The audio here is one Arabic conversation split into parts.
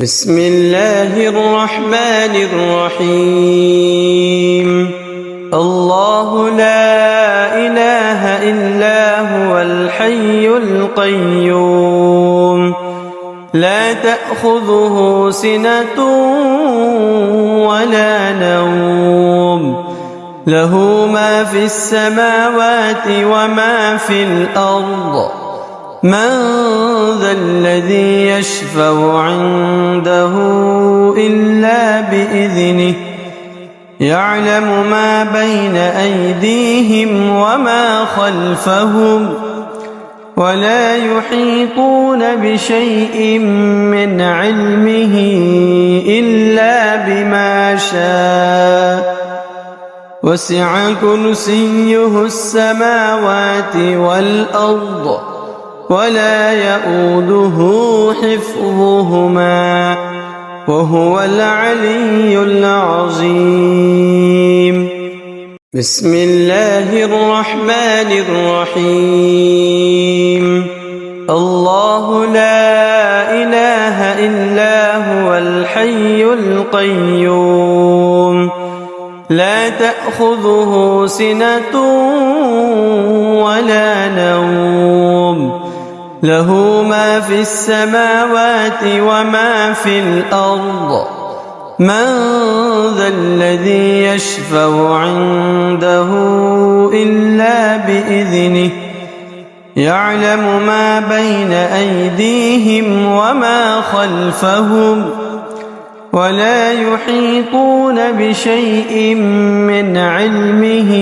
بسم الله الرحمن الرحيم. الله لا إله إلا هو الحي القيوم، لا تأخذه سنة ولا نوم، له ما في السماوات وما في الأرض. من ذا الذي يشفع عنده إلا بإذنه، يعلم ما بين أيديهم وما خلفهم، ولا يحيطون بشيء من علمه إلا بما شاء، وسع كرسيه السماوات والأرض، ولا يؤوده حفظهما، وهو العلي العظيم. بسم الله الرحمن الرحيم. الله لا إله إلا هو الحي القيوم، لا تأخذه سنة ولا نوم، له ما في السماوات وما في الأرض. من ذا الذي يشفع عنده إلا بإذنه، يعلم ما بين أيديهم وما خلفهم، ولا يحيطون بشيء من علمه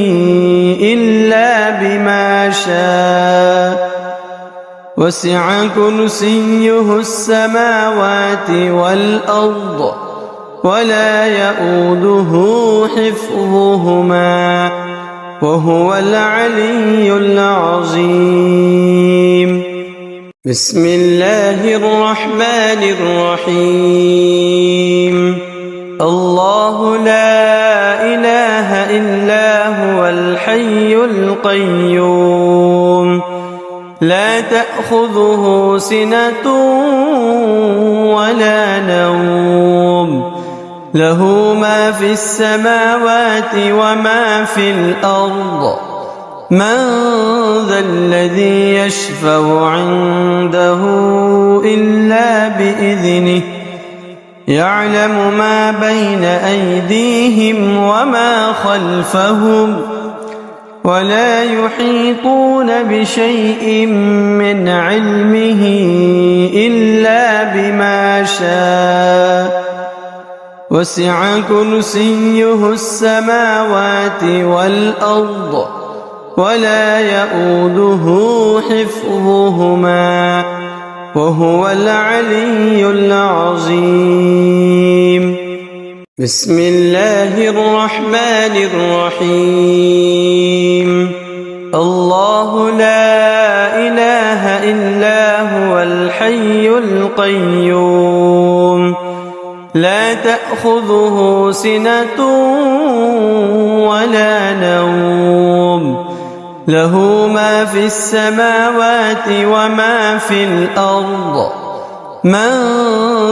إلا بما شاء، وسع كرسيه السماوات والأرض، ولا يؤوده حفظهما، وهو العلي العظيم. بسم الله الرحمن الرحيم. الله لا إله إلا هو الحي القيوم، لا تأخذه سنة ولا نوم، له ما في السماوات وما في الأرض. من ذا الذي يشفع عنده إلا بإذنه، يعلم ما بين أيديهم وما خلفهم، ولا يحيطون بشيء من علمه إلا بما شاء، وسع كرسيه السماوات والأرض، ولا يؤوده حفظهما، وهو العلي العظيم. بسم الله الرحمن الرحيم. الله لا إله إلا هو الحي القيوم، لا تأخذه سنة ولا نوم، له ما في السماوات وما في الأرض. من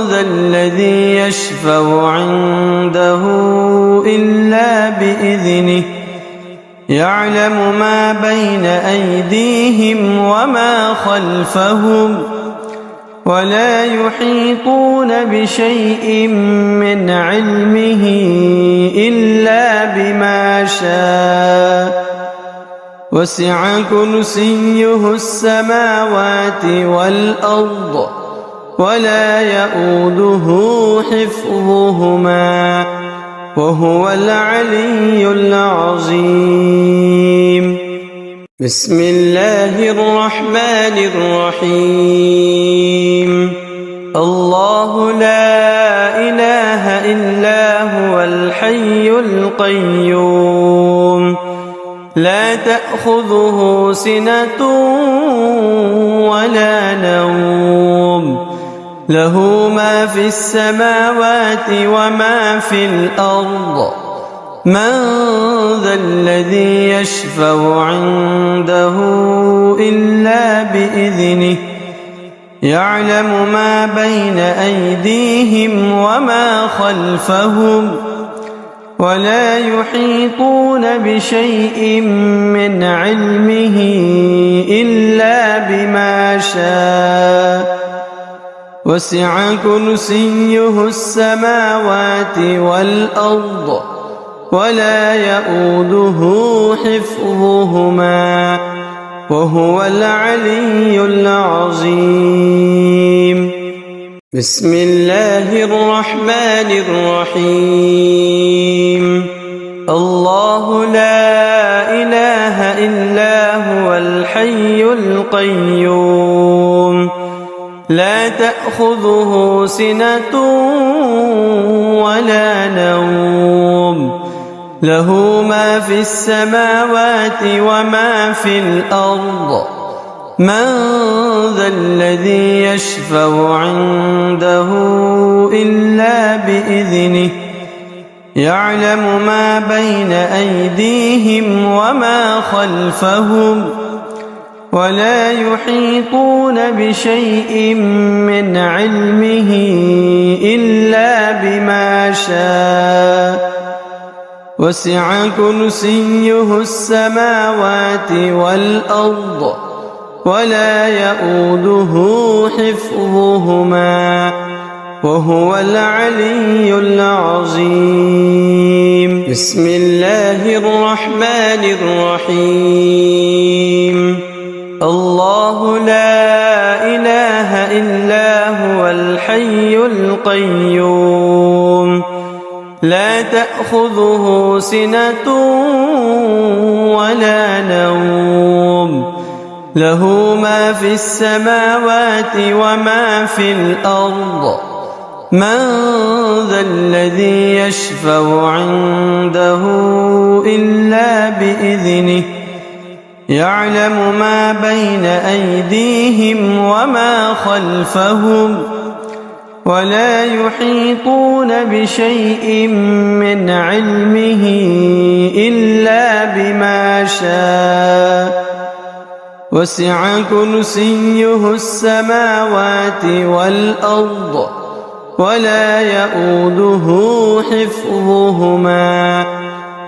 ذا الذي يشفع عنده إلا بإذنه، يعلم ما بين أيديهم وما خلفهم، ولا يحيطون بشيء من علمه إلا بما شاء، وسع كرسيه السماوات والأرض، ولا يؤوده حفظهما، وهو العلي العظيم. بسم الله الرحمن الرحيم. الله لا إله إلا هو الحي القيوم، لا تأخذه سنة ولا نوم، له ما في السماوات وما في الأرض. من ذا الذي يشفع عنده إلا بإذنه، يعلم ما بين أيديهم وما خلفهم ولا يحيطون بشيء من علمه إلا بما شاء وسع كرسيه السماوات والأرض ولا يؤوده حفظهما وهو العلي العظيم. بسم الله الرحمن الرحيم. الله لا إله إلا هو الحي القيوم لا تأخذه سنة ولا نوم له ما في السماوات وما في الأرض من ذا الذي يشفع عنده إلا بإذنه يعلم ما بين أيديهم وما خلفهم ولا يحيطون بشيء من علمه إلا بما شاء وسع كرسيه السماوات والأرض ولا يؤوده حفظهما وهو العلي العظيم. بسم الله الرحمن الرحيم. الله لا إله إلا هو الحي القيوم لا تأخذه سنة ولا نوم له ما في السماوات وما في الأرض من ذا الذي يشفع عنده إلا بإذنه يعلم ما بين أيديهم وما خلفهم ولا يحيطون بشيء من علمه إلا بما شاء وسع كرسيه السماوات والأرض ولا يؤوده حفظهما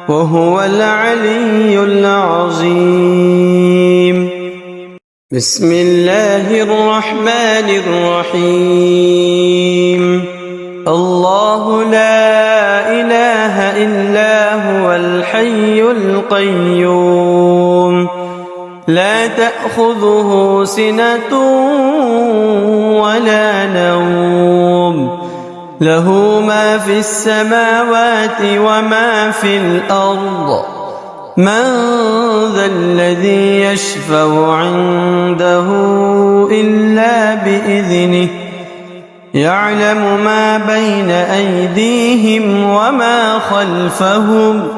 وهو العلي العظيم. بسم الله الرحمن الرحيم. الله لا إله إلا هو الحي القيوم لا تأخذه سنة ولا نوم له ما في السماوات وما في الأرض من ذا الذي يشفع عنده إلا بإذنه يعلم ما بين أيديهم وما خلفهم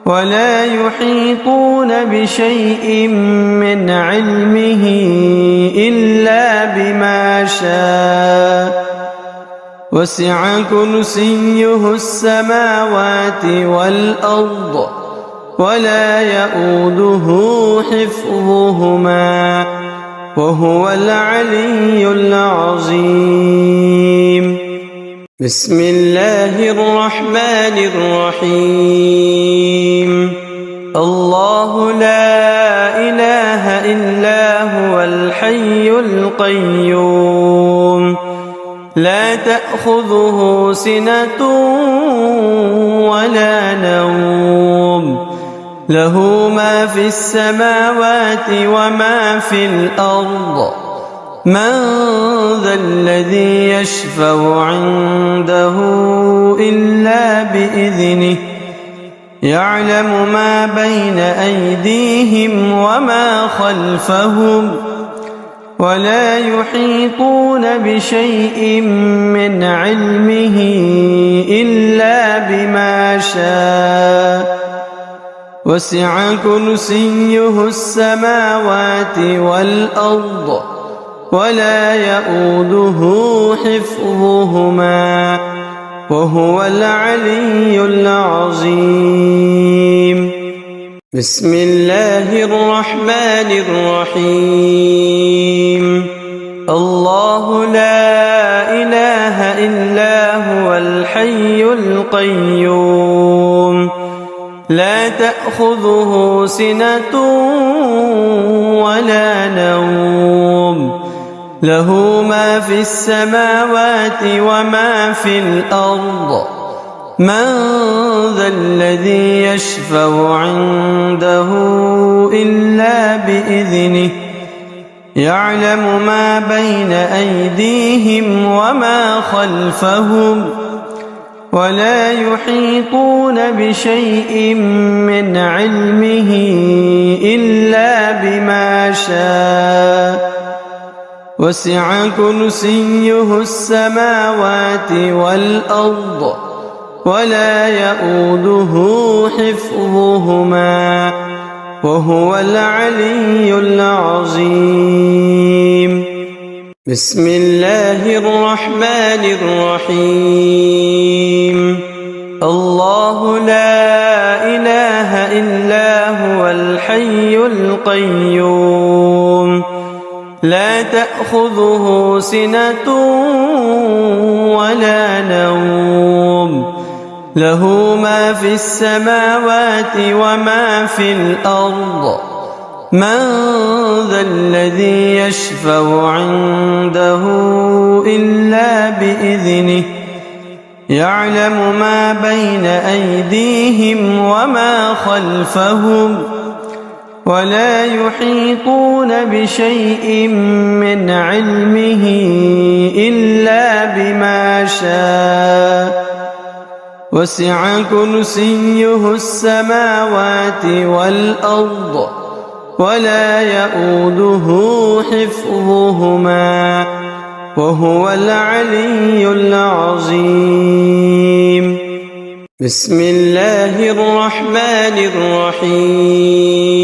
ولا يحيطون بشيء من علمه إلا بما شاء وسع كرسيه السماوات والأرض ولا يؤوده حفظهما وهو العلي العظيم. بسم الله الرحمن الرحيم. الله لا إله إلا هو الحي القيوم لا تأخذه سنة ولا نوم له ما في السماوات وما في الأرض من ذا الذي يشفع عنده إلا بإذنه يعلم ما بين أيديهم وما خلفهم ولا يحيطون بشيء من علمه إلا بما شاء وسع كرسيه السماوات والأرض ولا يؤوده حفظهما وهو العلي العظيم. بسم الله الرحمن الرحيم. الله إلا هو الحي القيوم لا تأخذه سنة ولا نوم له ما في السماوات وما في الأرض من ذا الذي يشفع عنده إلا بإذنه يعلم ما بين أيديهم وما خلفهم ولا يحيطون بشيء من علمه إلا بما شاء وسع كرسيه السماوات والأرض ولا يؤوده حفظهما وهو العلي العظيم بسم الله الرحمن الرحيم الله لا إله إلا هو الحي القيوم لا تأخذه سنة ولا نوم له ما في السماوات وما في الأرض من ذا الذي يشفع عنده إلا بإذنه يعلم ما بين أيديهم وما خلفهم ولا يحيطون بشيء من علمه إلا بما شاء وسع كرسيه السماوات والأرض ولا يؤوده حفظهما وهو العلي العظيم بسم الله الرحمن الرحيم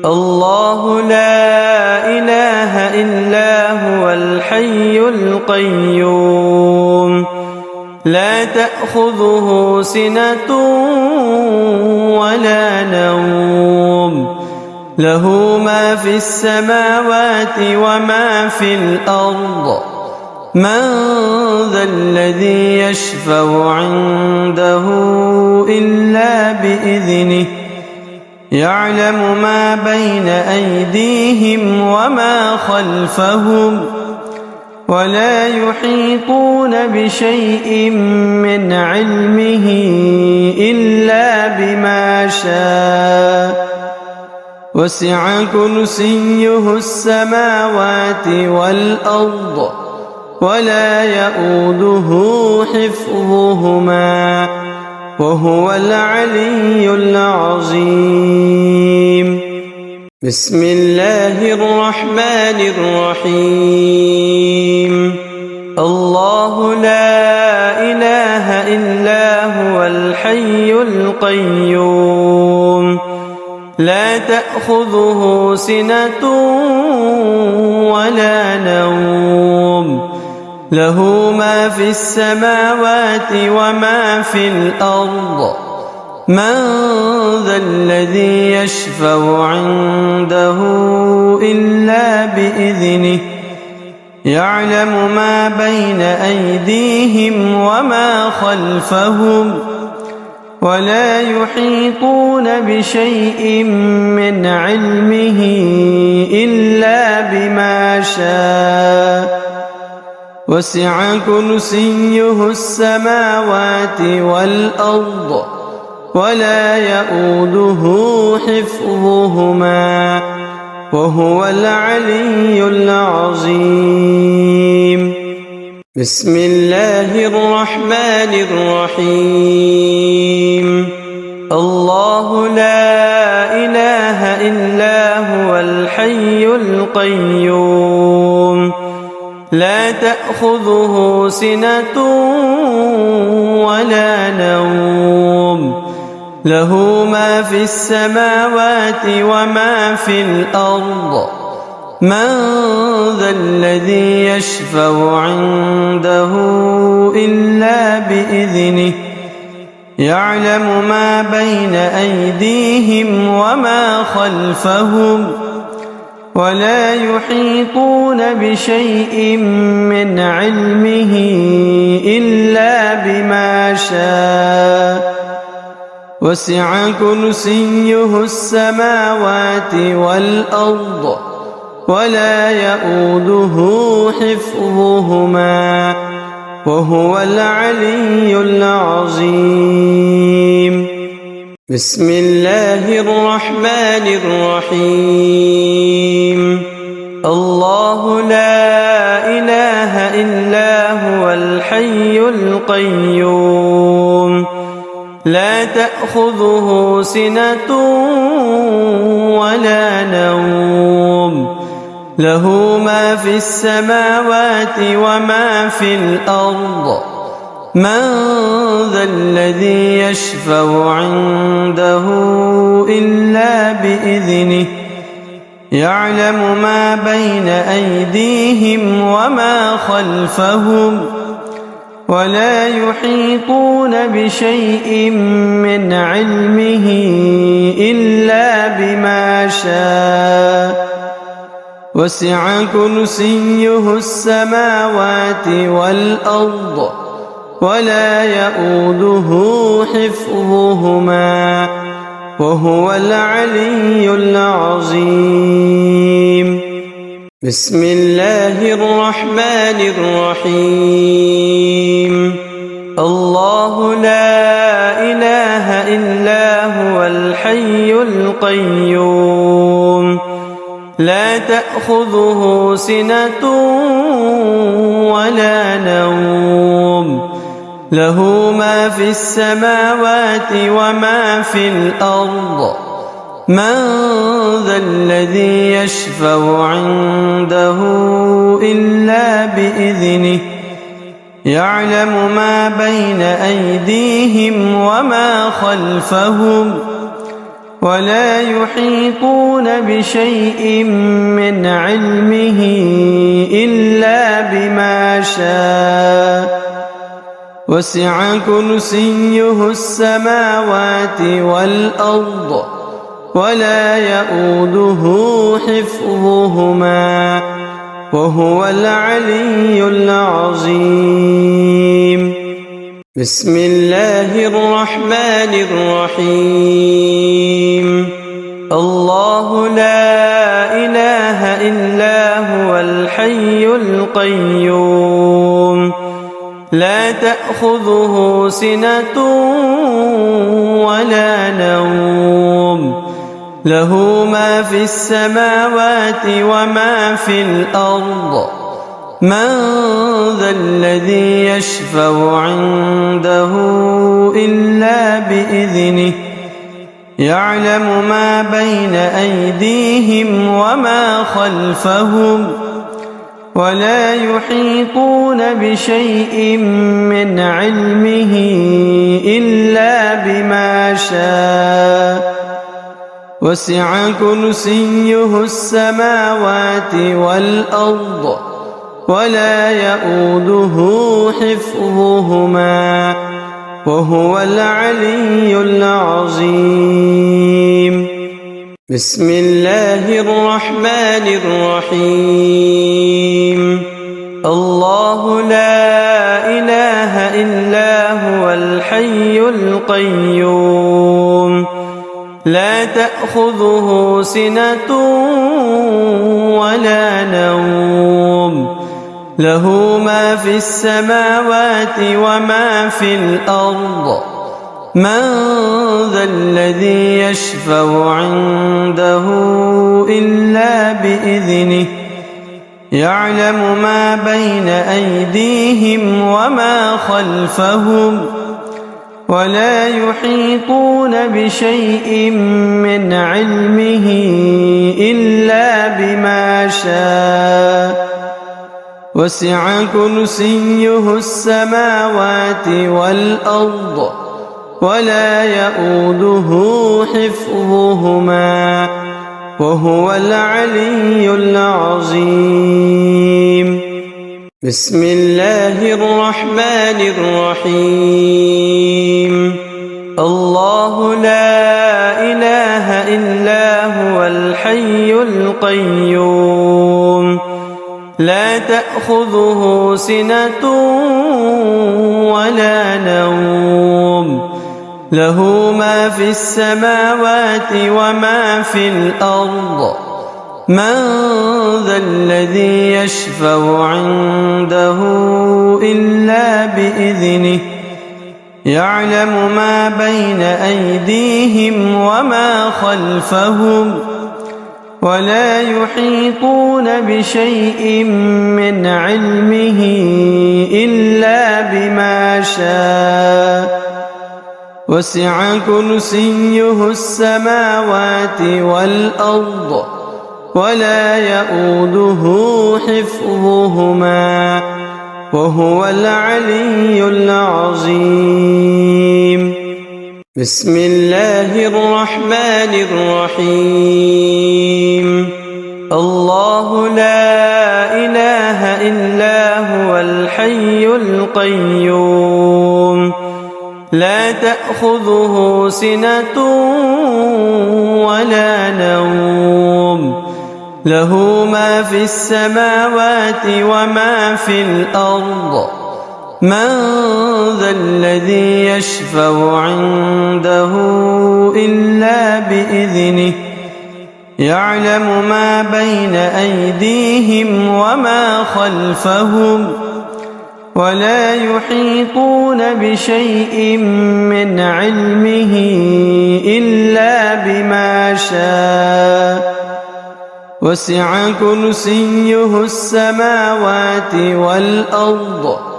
الله لا إله إلا هو الحي القيوم لا تأخذه سنة ولا نوم له ما في السماوات وما في الأرض من ذا الذي يشفع عنده إلا بإذنه يعلم ما بين أيديهم وما خلفهم ولا يحيطون بشيء من علمه إلا بما شاء وسع كرسيه السماوات والأرض ولا يؤوده حفظهما وهو العلي العظيم بسم الله الرحمن الرحيم الله لا إله إلا هو الحي القيوم لا تأخذه سنة ولا نوم له ما في السماوات وما في الأرض من ذا الذي يشفع عنده إلا بإذنه يعلم ما بين أيديهم وما خلفهم ولا يحيطون بشيء من علمه إلا بما شاء وسع كرسيه السماوات والأرض ولا يؤوده حفظهما وهو العلي العظيم بسم الله الرحمن الرحيم الله لا إله إلا هو الحي القيوم لا تأخذه سنة ولا نوم له ما في السماوات وما في الأرض من ذا الذي يشفع عنده إلا بإذنه يعلم ما بين أيديهم وما خلفهم ولا يحيطون بشيء من علمه إلا بما شاء وسع كرسيه السماوات والأرض ولا يئوده حفظهما وهو العلي العظيم. بسم الله الرحمن الرحيم. الله لا إله إلا هو الحي القيوم لا تأخذه سنة ولا نوم له ما في السماوات وما في الأرض من ذا الذي يشفع عنده إلا بإذنه يعلم ما بين أيديهم وما خلفهم ولا يحيطون بشيء من علمه إلا بما شاء وسع كرسيه السماوات والأرض ولا يئوده حفظهما وهو العلي العظيم. بسم الله الرحمن الرحيم. الله لا إله إلا هو الحي القيوم لا تأخذه سنة ولا نوم له ما في السماوات وما في الأرض من ذا الذي يشفع عنده إلا بإذنه يعلم ما بين أيديهم وما خلفهم ولا يحيطون بشيء من علمه إلا بما شاء وسع كرسيه السماوات والأرض ولا يئوده حفظهما وهو العلي العظيم. بسم الله الرحمن الرحيم. الله لا إله إلا هو الحي القيوم لا تأخذه سنة ولا نوم له ما في السماوات وما في الأرض من ذا الذي يشفع عنده إلا بإذنه يعلم ما بين أيديهم وما خلفهم ولا يحيطون بشيء من علمه إلا بما شاء وسع كرسيه السماوات والأرض ولا يئوده حفظهما وهو العلي العظيم. بسم الله الرحمن الرحيم. الله لا إله إلا هو الحي القيوم لا تأخذه سنة ولا نوم له ما في السماوات وما في الأرض من ذا الذي يشفع عنده إلا بإذنه يعلم ما بين أيديهم وما خلفهم ولا يحيطون بشيء من علمه إلا بما شاء وسع كرسيه السماوات والأرض ولا يئوده حفظهما وهو العلي العظيم. بسم الله الرحمن الرحيم. الله لا إله إلا هو الحي الحي القيوم لا تأخذه سنة ولا نوم له ما في السماوات وما في الأرض من ذا الذي يشفع عنده إلا بإذنه يعلم ما بين أيديهم وما خلفهم ولا يحيطون بشيء من علمه إلا بما شاء وسع كرسيه السماوات والأرض ولا يؤوده حفظهما وهو العلي العظيم بسم الله الرحمن الرحيم الله لا إله إلا هو الحي القيوم لا تأخذه سنة ولا نوم له ما في السماوات وما في الأرض من ذا الذي يشفع عنده إلا بإذنه يعلم ما بين أيديهم وما خلفهم ولا يحيطون بشيء من علمه إلا بما شاء وسع كرسيه السماوات والأرض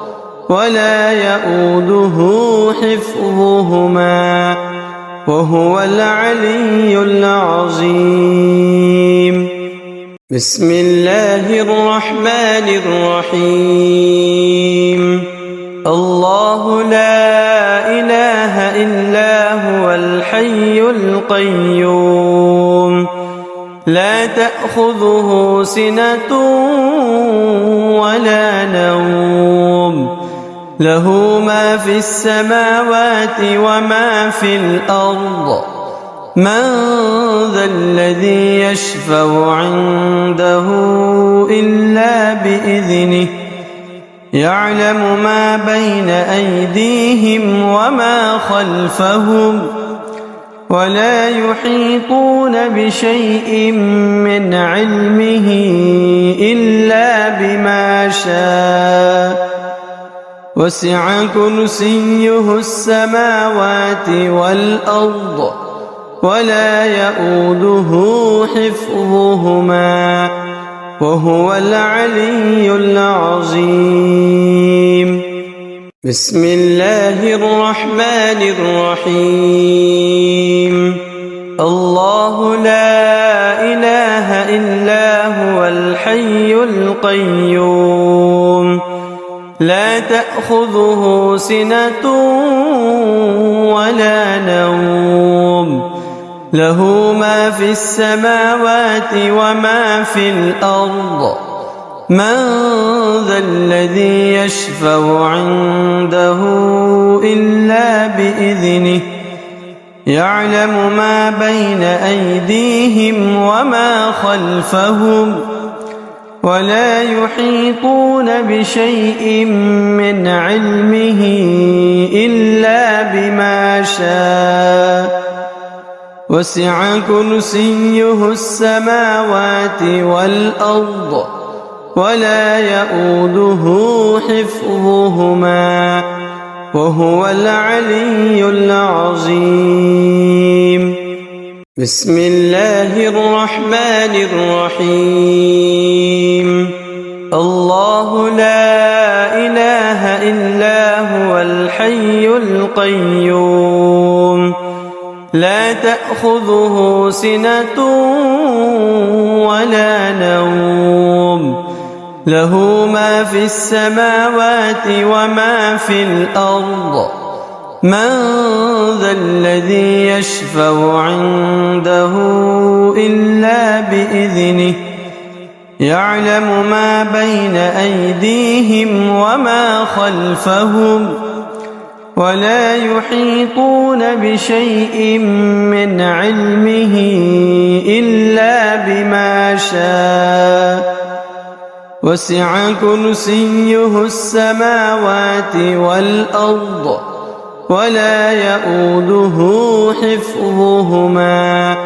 ولا يؤوده حفظهما وهو العلي العظيم بسم الله الرحمن الرحيم الله لا إله إلا هو الحي القيوم لا تأخذه سنة ولا نوم له ما في السماوات وما في الأرض من ذا الذي يشفع عنده إلا بإذنه يعلم ما بين أيديهم وما خلفهم ولا يحيطون بشيء من علمه إلا بما شاء وسع كرسيه السماوات والأرض ولا يؤوده حفظهما وهو العلي العظيم بسم الله الرحمن الرحيم الله لا إله إلا هو الحي القيوم لا تأخذه سنة ولا نوم له ما في السماوات وما في الأرض من ذا الذي يشفع عنده إلا بإذنه يعلم ما بين أيديهم وما خلفهم ولا يحيطون بشيء من علمه إلا بما شاء وسع كرسيه السماوات والأرض ولا يؤوده حفظهما وهو العلي العظيم بسم الله الرحمن الرحيم الله لا إله إلا هو الحي القيوم لا تأخذه سنة ولا نوم له ما في السماوات وما في الأرض من ذا الذي يشفع عنده إلا بإذنه يعلم ما بين أيديهم وما خلفهم ولا يحيطون بشيء من علمه إلا بما شاء وسع كرسيه السماوات والأرض ولا يؤوده حفظهما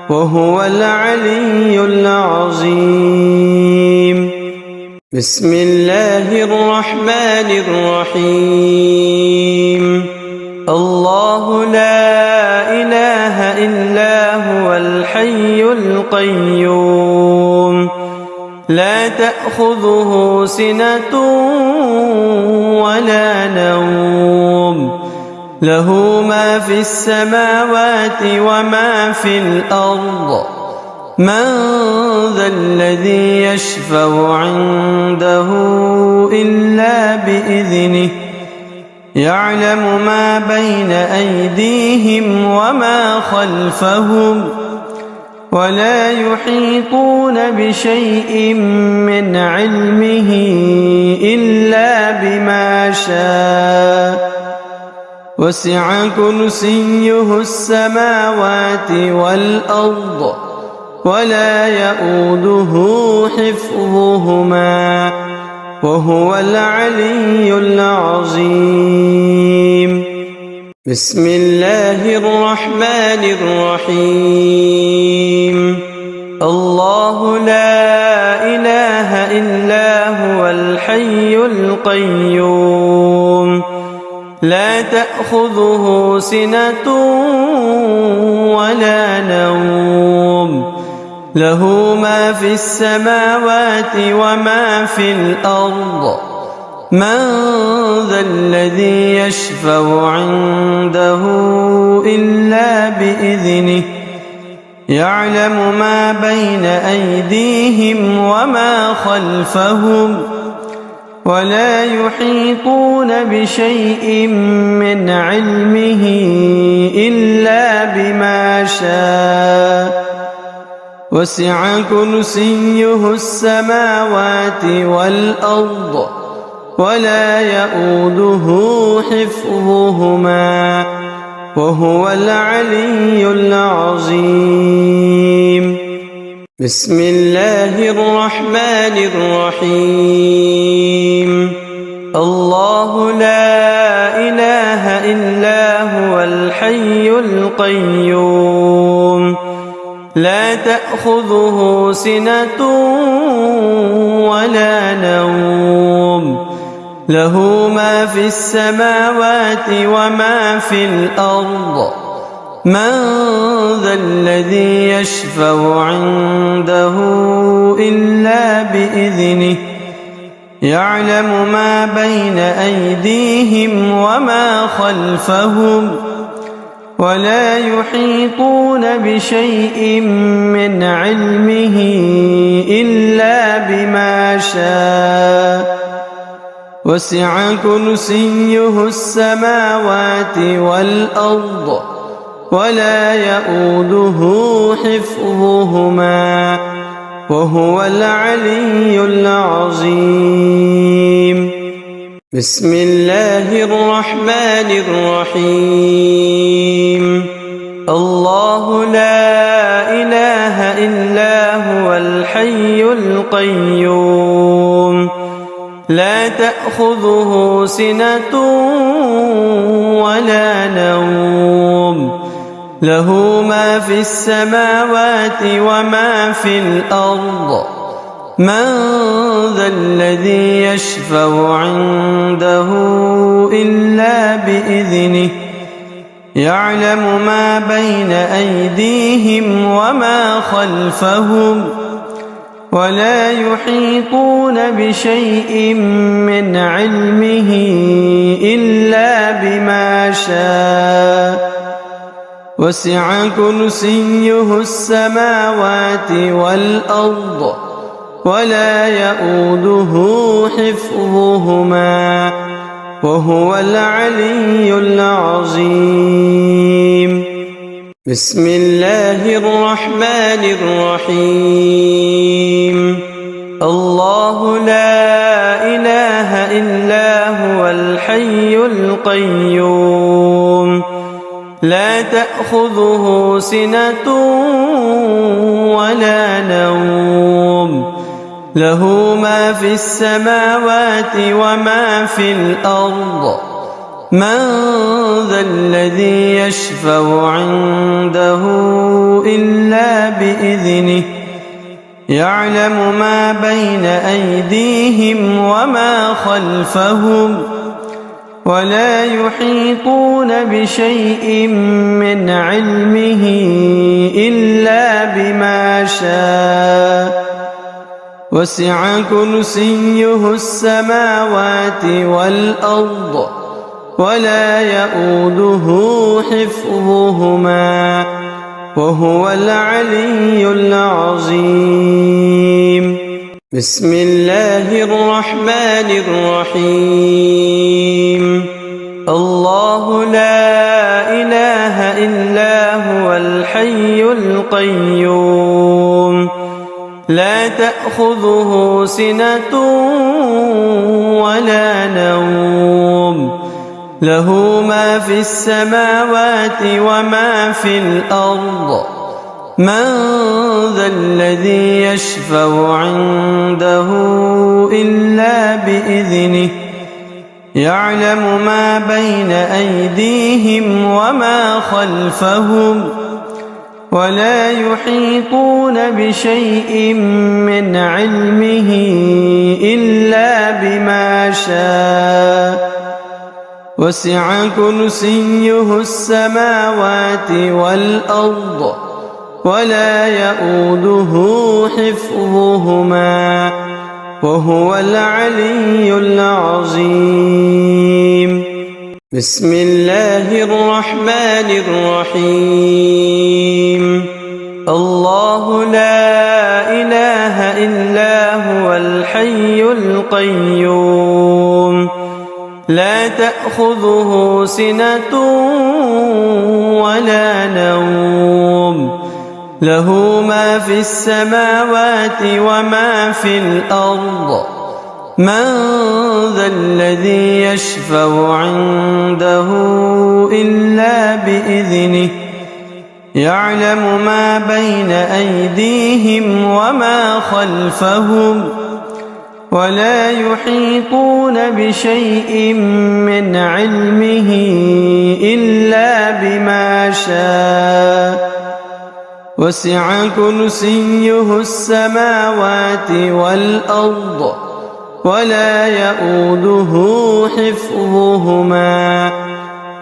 وهو العلي العظيم. بسم الله الرحمن الرحيم. الله لا إله إلا هو الحي القيوم لا تأخذه سنة ولا نوم له ما في السماوات وما في الأرض من ذا الذي يشفع عنده إلا بإذنه يعلم ما بين أيديهم وما خلفهم ولا يحيطون بشيء من علمه إلا بما شاء وسع كرسيه السماوات والأرض ولا يؤوده حفظهما وهو العلي العظيم. بسم الله الرحمن الرحيم. الله لا إله إلا هو الحي القيوم لا تأخذه سنة ولا نوم له ما في السماوات وما في الأرض من ذا الذي يشفع عنده إلا بإذنه يعلم ما بين أيديهم وما خلفهم ولا يحيطون بشيء من علمه إلا بما شاء وسع كرسيه السماوات والأرض ولا يؤوده حفظهما وهو العلي العظيم. بسم الله الرحمن الرحيم. الله لا إله إلا هو الحي القيوم لا تأخذه سنة ولا نوم له ما في السماوات وما في الأرض من ذا الذي يشفع عنده إلا بإذنه يعلم ما بين أيديهم وما خلفهم ولا يحيطون بشيء من علمه إلا بما شاء وسع كرسيه السماوات والأرض ولا يؤوده حفظهما وهو العلي العظيم. بسم الله الرحمن الرحيم. الله لا إله إلا هو الحي القيوم لا تأخذه سنة ولا نوم له ما في السماوات وما في الأرض من ذا الذي يشفع عنده إلا بإذنه يعلم ما بين أيديهم وما خلفهم ولا يحيطون بشيء من علمه إلا بما شاء وسع كرسيه السماوات والأرض ولا يؤوده حفظهما وهو العلي العظيم. بسم الله الرحمن الرحيم. الله لا إله إلا هو الحي الحي القيوم لا تأخذه سنة ولا نوم له ما في السماوات وما في الأرض من ذا الذي يشفع عنده إلا بإذنه يعلم ما بين أيديهم وما خلفهم ولا يحيطون بشيء من علمه إلا بما شاء وسع كرسيه السماوات والأرض ولا يؤوده حفظهما وهو العلي العظيم بسم الله الرحمن الرحيم الله لا إله إلا هو الحي القيوم لا تأخذه سنة ولا نوم له ما في السماوات وما في الأرض من ذا الذي يشفع عنده إلا بإذنه يعلم ما بين أيديهم وما خلفهم ولا يحيطون بشيء من علمه إلا بما شاء وسع كرسيه السماوات والأرض ولا يؤوده حفظهما وهو العلي العظيم بسم الله الرحمن الرحيم الله لا إله إلا هو الحي القيوم لا تأخذه سنة ولا نوم له ما في السماوات وما في الأرض من ذا الذي يشفع عنده إلا بإذنه يعلم ما بين أيديهم وما خلفهم ولا يحيطون بشيء من علمه إلا بما شاء وسع كرسيه السماوات والأرض ولا يؤوده حفظهما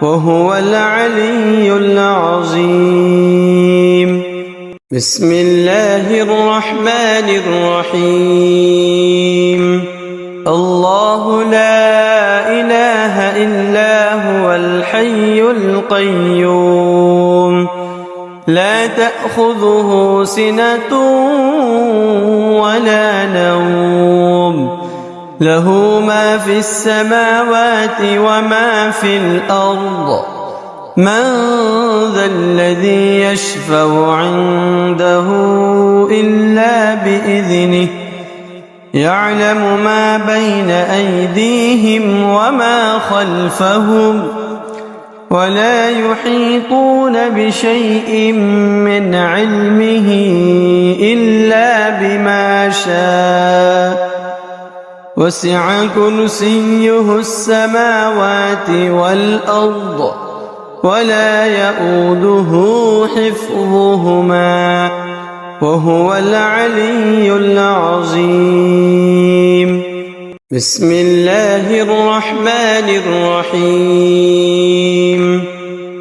وهو العلي العظيم بسم الله الرحمن الرحيم الله لا إله إلا هو الحي القيوم لا تأخذه سنة ولا نوم له ما في السماوات وما في الأرض من ذا الذي يشفع عنده إلا بإذنه يعلم ما بين أيديهم وما خلفهم ولا يحيطون بشيء من علمه إلا بما شاء وسع كرسيه السماوات والأرض ولا يؤوده حفظهما وهو العلي العظيم بسم الله الرحمن الرحيم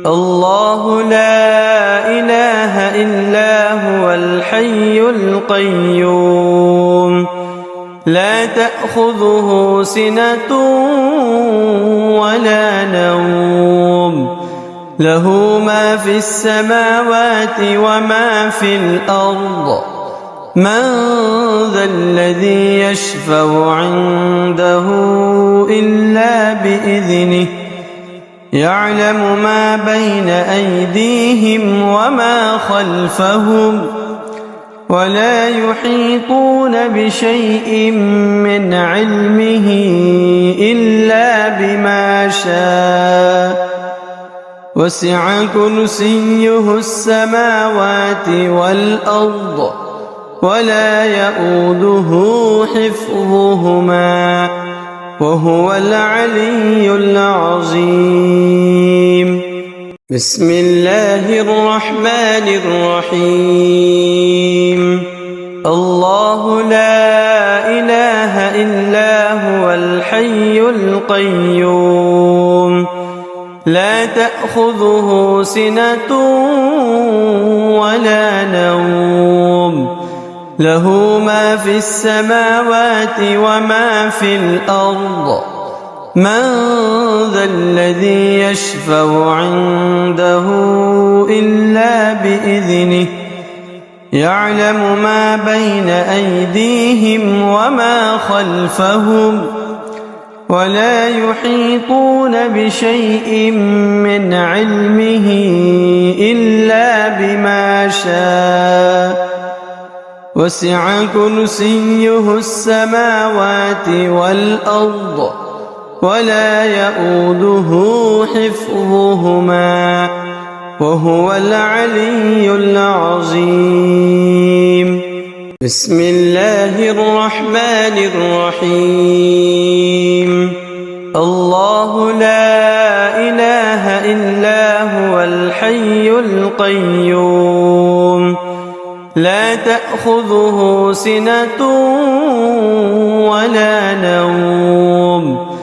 الله لا إله إلا هو الحي القيوم لا تأخذه سنة ولا نوم له ما في السماوات وما في الأرض من ذا الذي يشفع عنده إلا بإذنه يعلم ما بين أيديهم وما خلفهم ولا يحيطون بشيء من علمه إلا بما شاء وسع كرسيه السماوات والأرض ولا يؤوده حفظهما وهو العلي العظيم. بسم الله الرحمن الرحيم. الله لا إله إلا هو الحي القيوم لا تأخذه سنة ولا نوم له ما في السماوات وما في الأرض من ذا الذي يشفع عنده إلا بإذنه يعلم ما بين أيديهم وما خلفهم ولا يحيطون بشيء من علمه إلا بما شاء وسع كرسيه السماوات والأرض ولا يؤوده حفظهما وهو العلي العظيم. بسم الله الرحمن الرحيم. الله لا إله إلا هو الحي القيوم لا تأخذه سنة ولا نوم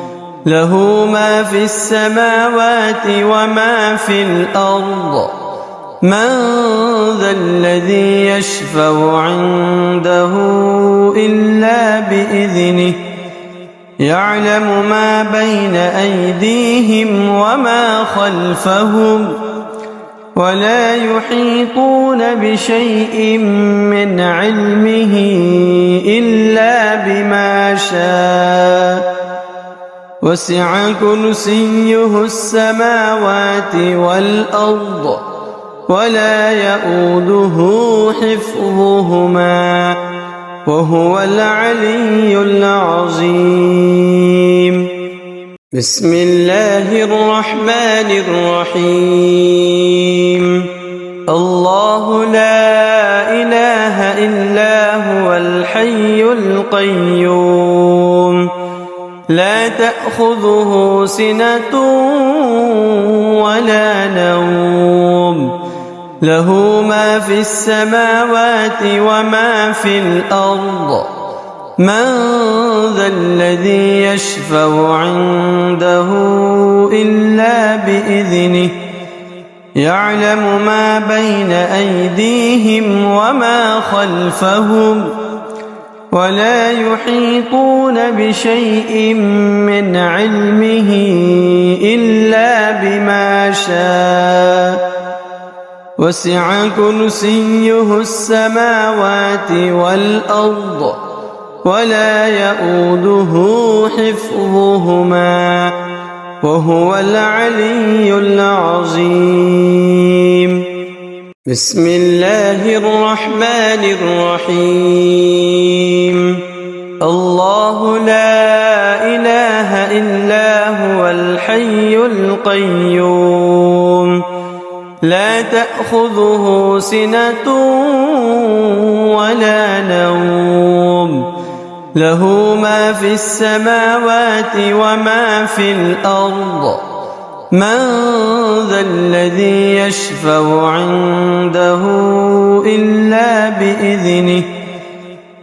له ما في السماوات وما في الأرض من ذا الذي يشفع عنده إلا بإذنه يعلم ما بين أيديهم وما خلفهم ولا يحيطون بشيء من علمه إلا بما شاء وسع كرسيه السماوات والأرض ولا يؤوده حفظهما وهو العلي العظيم. بسم الله الرحمن الرحيم. الله لا إله إلا هو الحي القيوم لا تأخذه سنة ولا نوم له ما في السماوات وما في الأرض من ذا الذي يشفع عنده إلا بإذنه يعلم ما بين أيديهم وما خلفهم ولا يحيطون بشيء من علمه إلا بما شاء وسع كرسيه السماوات والأرض ولا يؤوده حفظهما وهو العلي العظيم. بسم الله الرحمن الرحيم. الله لا إله إلا هو الحي القيوم لا تأخذه سنة ولا نوم له ما في السماوات وما في الأرض من ذا الذي يشفع عنده إلا بإذنه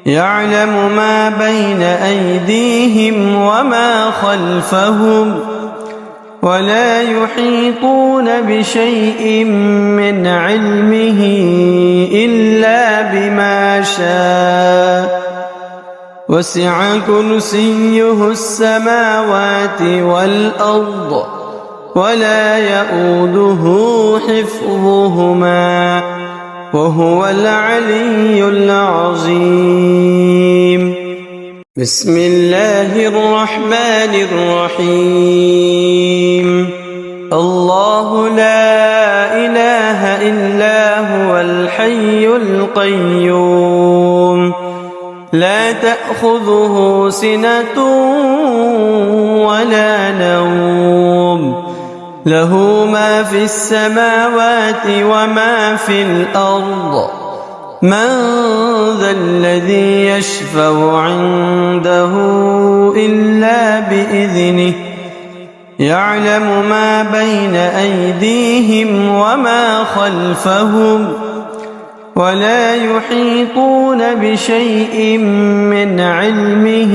يعلم ما بين أيديهم وما خلفهم ولا يحيطون بشيء من علمه إلا بما شاء وسع كرسيه السماوات والأرض ولا يؤوده حفظهما وهو العلي العظيم. بسم الله الرحمن الرحيم. الله لا إله إلا هو الحي القيوم لا تأخذه سنة ولا نوم له ما في السماوات وما في الأرض من ذا الذي يشفع عنده إلا بإذنه يعلم ما بين أيديهم وما خلفهم ولا يحيطون بشيء من علمه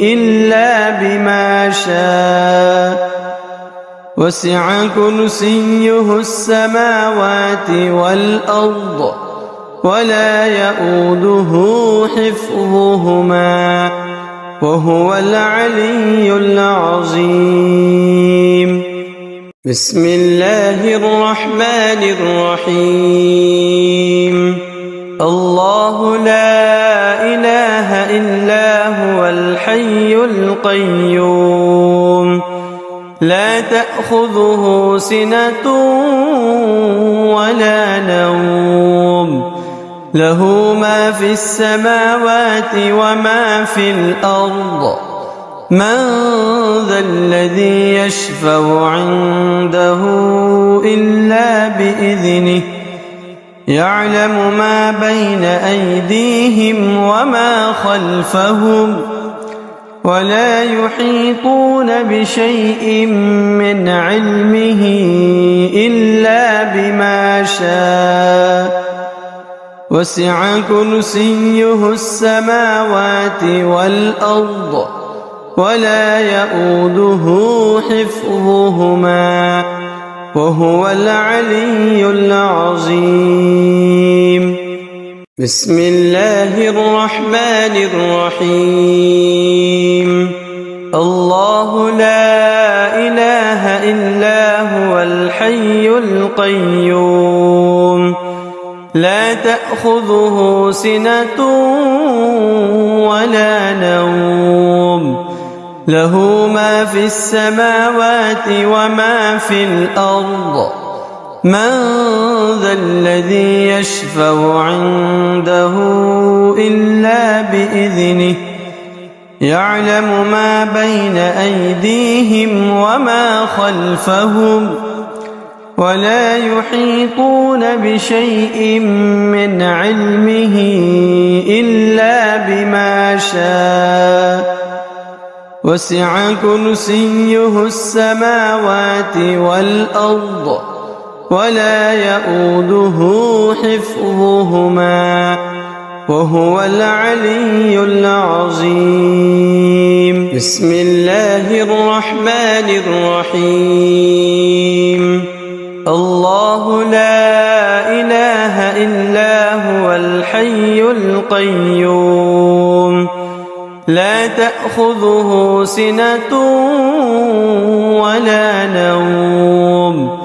إلا بما شاء وسع كرسيه السماوات والأرض ولا يؤوده حفظهما وهو العلي العظيم. بسم الله الرحمن الرحيم. الله لا إله إلا هو الحي القيوم لا تأخذه سنة ولا نوم له ما في السماوات وما في الأرض من ذا الذي يشفع عنده إلا بإذنه يعلم ما بين أيديهم وما خلفهم ولا يحيطون بشيء من علمه إلا بما شاء وسع كرسيه السماوات والأرض ولا يؤوده حفظهما وهو العلي العظيم. بسم الله الرحمن الرحيم. الله لا إله إلا هو الحي القيوم لا تأخذه سنة ولا نوم له ما في السماوات وما في الأرض من ذا الذي يشفع عنده إلا بإذنه يعلم ما بين أيديهم وما خلفهم ولا يحيطون بشيء من علمه إلا بما شاء وسع كرسيه السماوات والأرض ولا يؤوده حفظهما وهو العلي العظيم. بسم الله الرحمن الرحيم. الله لا إله إلا هو الحي القيوم لا تأخذه سنة ولا نوم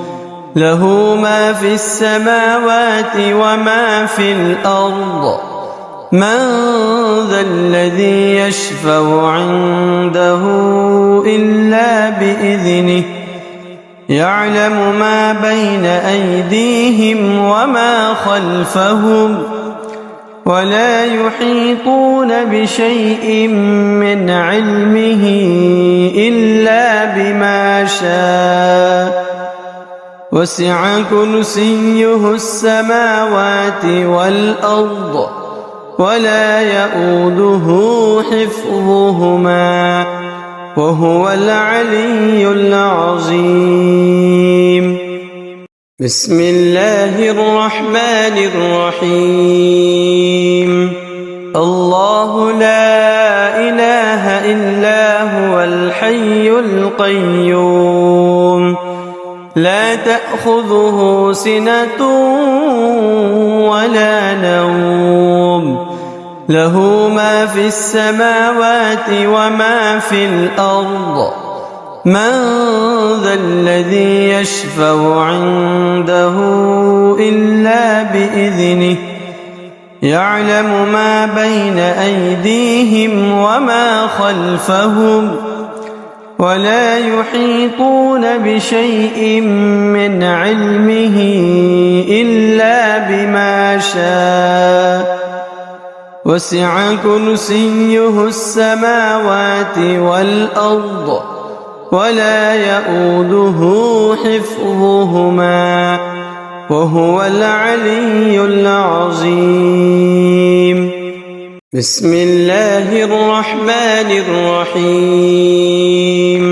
له ما في السماوات وما في الأرض من ذا الذي يشفع عنده إلا بإذنه يعلم ما بين أيديهم وما خلفهم ولا يحيطون بشيء من علمه إلا بما شاء وسع كرسيه السماوات والأرض ولا يؤوده حفظهما وهو العلي العظيم. بسم الله الرحمن الرحيم. الله لا إله إلا هو الحي القيوم لا تأخذه سنة ولا نوم له ما في السماوات وما في الأرض من ذا الذي يشفع عنده إلا بإذنه يعلم ما بين أيديهم وما خلفهم ولا يحيطون بشيء من علمه إلا بما شاء وسع كرسيه السماوات والأرض ولا يئوده حفظهما وهو العلي العظيم. بسم الله الرحمن الرحيم.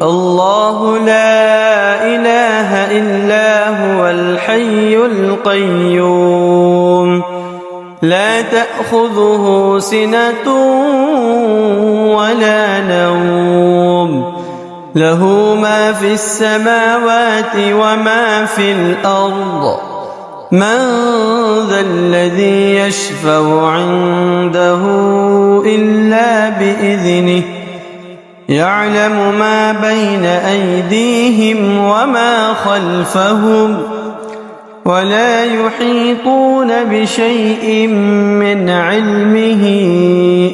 الله لا إله إلا هو الحي القيوم لا تأخذه سنة ولا نوم له ما في السماوات وما في الأرض من ذا الذي يشفع عنده إلا بإذنه يعلم ما بين أيديهم وما خلفهم ولا يحيطون بشيء من علمه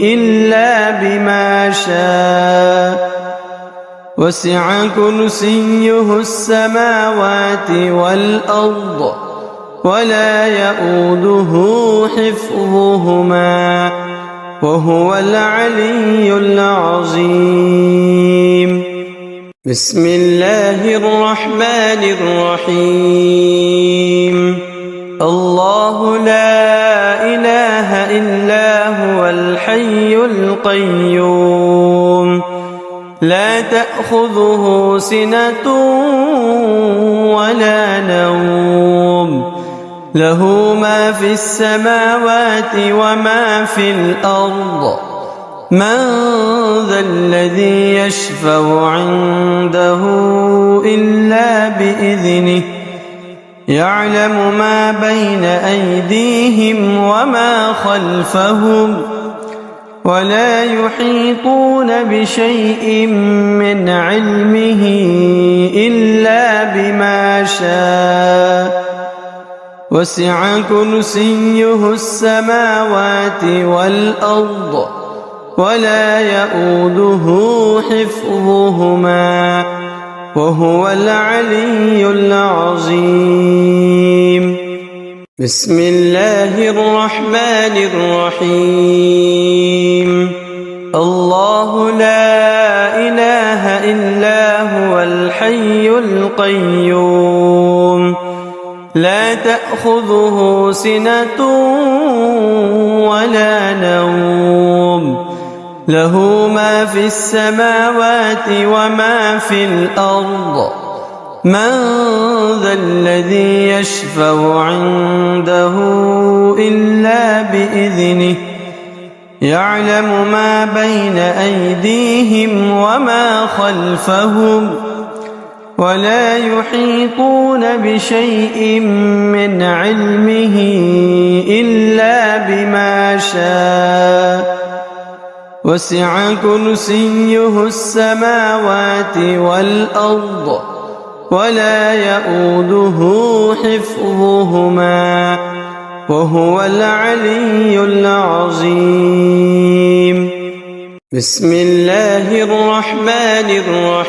إلا بما شاء وسع كرسيه السماوات والأرض ولا يئوده حفظهما وهو العلي العظيم. بسم الله الرحمن الرحيم. الله لا إله إلا هو الحي القيوم لا تأخذه سنة ولا نوم له ما في السماوات وما في الأرض من ذا الذي يشفع عنده إلا بإذنه يعلم ما بين أيديهم وما خلفهم ولا يحيطون بشيء من علمه إلا بما شاء وسع كرسيه السماوات والأرض ولا يئوده حفظهما وهو العلي العظيم. بسم الله الرحمن الرحيم. الله لا إله إلا هو الحي القيوم لا تأخذه سنة ولا نوم له ما في السماوات وما في الأرض من ذا الذي يشفع عنده إلا بإذنه يعلم ما بين أيديهم وما خلفهم ولا يحيطون بشيء من علمه إلا بما شاء وسع كرسيه السماوات والأرض ولا يئوده حفظهما وهو العلي العظيم. بسم الله الرحمن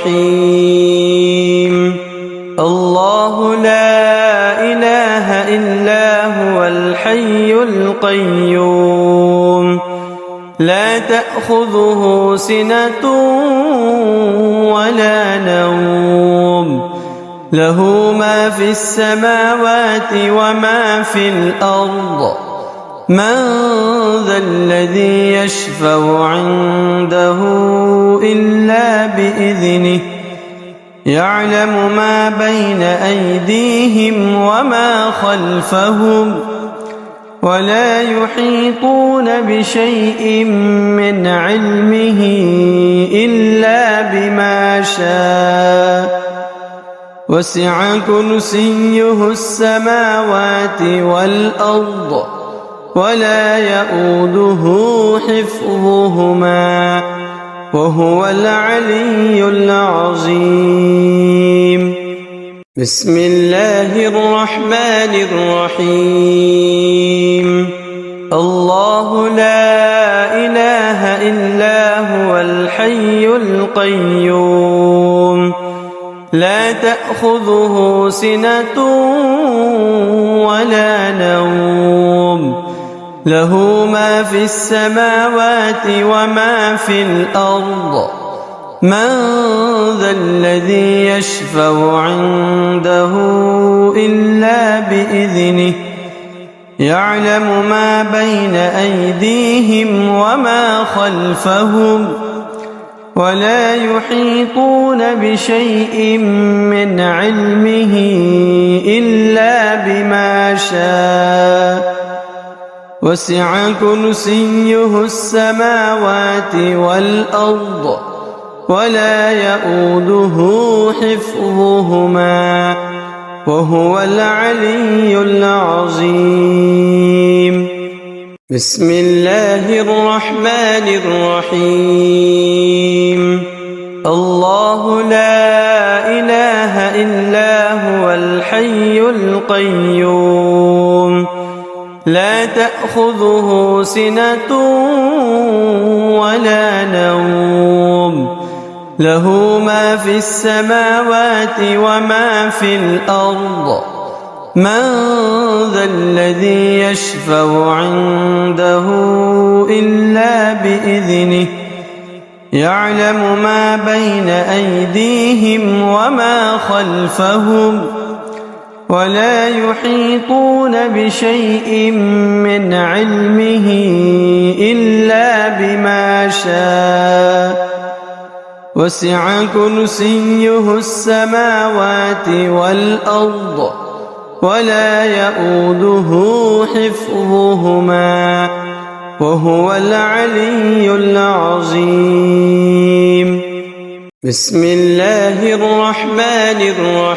الرحيم. الله لا إله إلا هو الحي القيوم لا تأخذه سنة ولا نوم له ما في السماوات وما في الأرض من ذا الذي يشفع عنده إلا بإذنه يعلم ما بين أيديهم وما خلفهم ولا يحيطون بشيء من علمه إلا بما شاء وسع كرسيه السماوات والأرض ولا يئوده حفظهما وهو العلي العظيم. بسم الله الرحمن الرحيم. الله لا إله إلا هو الحي القيوم لا تأخذه سنة ولا نوم له ما في السماوات وما في الأرض من ذا الذي يشفع عنده إلا بإذنه يعلم ما بين أيديهم وما خلفهم ولا يحيطون بشيء من علمه إلا بما شاء وسع كرسيه السماوات والأرض ولا يؤوده حفظهما وهو العلي العظيم. بسم الله الرحمن الرحيم. الله لا إله إلا هو الحي القيوم لا تأخذه سنة ولا نوم له ما في السماوات وما في الأرض من ذا الذي يشفع عنده إلا بإذنه يعلم ما بين أيديهم وما خلفهم ولا يحيطون بشيء من علمه إلا بما شاء وسع كرسيه السماوات والأرض ولا يؤوده حفظهما وهو العلي العظيم. بسم الله الرحمن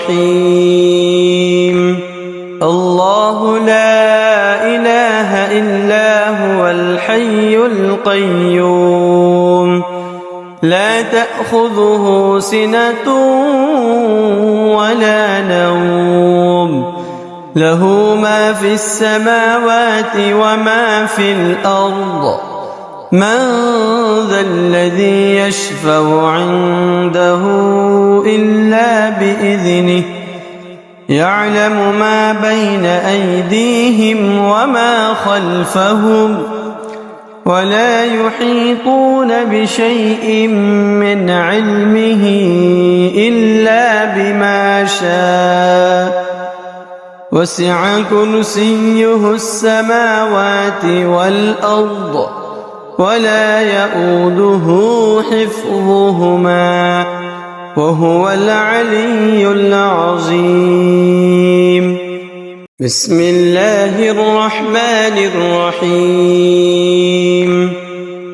الرحيم. الله لا إله إلا هو الحي القيوم لا تأخذه سنة ولا نوم له ما في السماوات وما في الأرض من ذا الذي يشفع عنده إلا بإذنه يعلم ما بين أيديهم وما خلفهم ولا يحيطون بشيء من علمه إلا بما شاء وسع كرسيه السماوات والأرض ولا يؤوده حفظهما وهو العلي العظيم. بسم الله الرحمن الرحيم.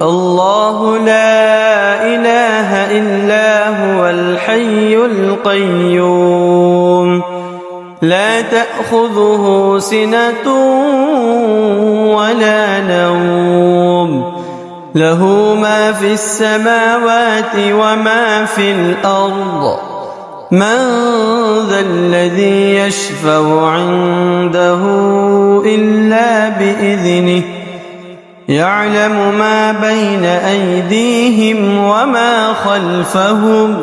الله لا إله إلا هو الحي القيوم لا تأخذه سنة ولا نوم له ما في السماوات وما في الأرض من ذا الذي يشفع عنده إلا بإذنه يعلم ما بين أيديهم وما خلفهم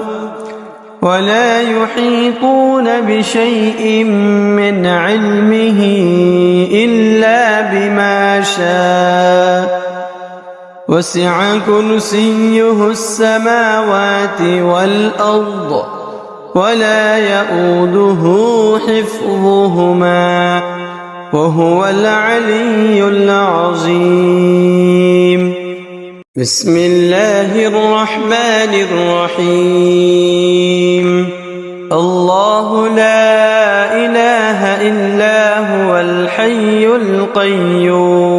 ولا يحيطون بشيء من علمه إلا بما شاء وسع كرسيه السماوات والأرض ولا يؤوده حفظهما وهو العلي العظيم. بسم الله الرحمن الرحيم. الله لا إله إلا هو الحي القيوم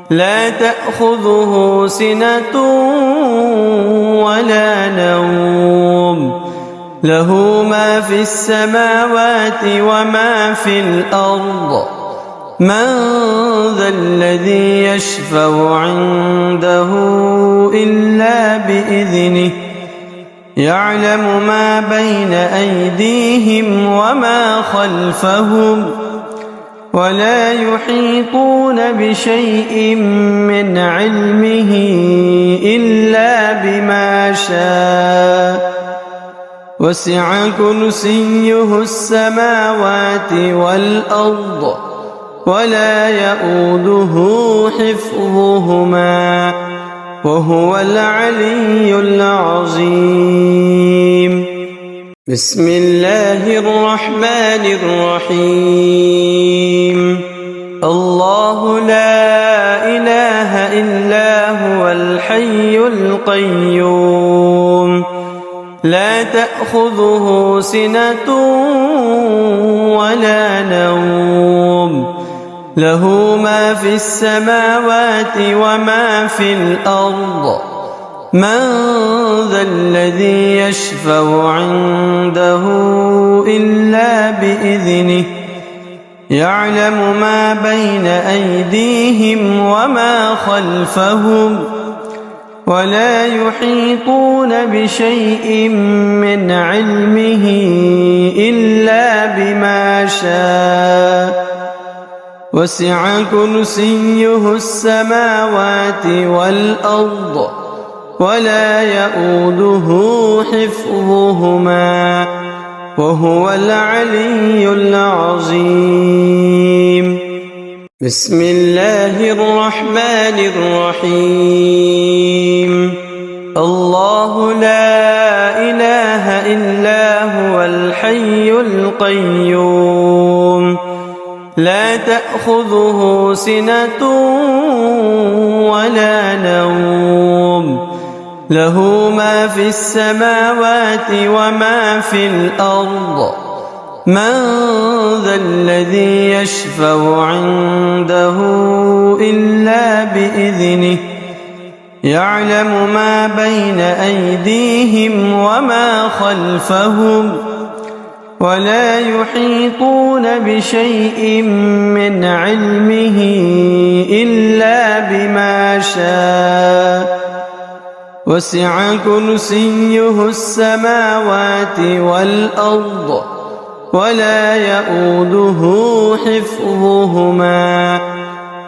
لا تأخذه سنة ولا نوم له ما في السماوات وما في الأرض من ذا الذي يشفع عنده إلا بإذنه يعلم ما بين أيديهم وما خلفهم ولا يحيطون بشيء من علمه إلا بما شاء وسع كرسيه السماوات والأرض ولا يؤوده حفظهما وهو العلي العظيم. بسم الله الرحمن الرحيم. الله لا إله إلا هو الحي القيوم لا تأخذه سنة ولا نوم له ما في السماوات وما في الأرض من ذا الذي يشفع عنده إلا بإذنه يعلم ما بين أيديهم وما خلفهم ولا يحيطون بشيء من علمه إلا بما شاء وسع كرسيه السماوات والأرض ولا يؤوده حفظهما وهو العلي العظيم. بسم الله الرحمن الرحيم. الله لا إله إلا هو الحي القيوم لا تأخذه سنة ولا نوم له ما في السماوات وما في الأرض من ذا الذي يشفع عنده إلا بإذنه يعلم ما بين أيديهم وما خلفهم ولا يحيطون بشيء من علمه إلا بما شاء وسع كرسيه السماوات والأرض ولا يؤوده حفظهما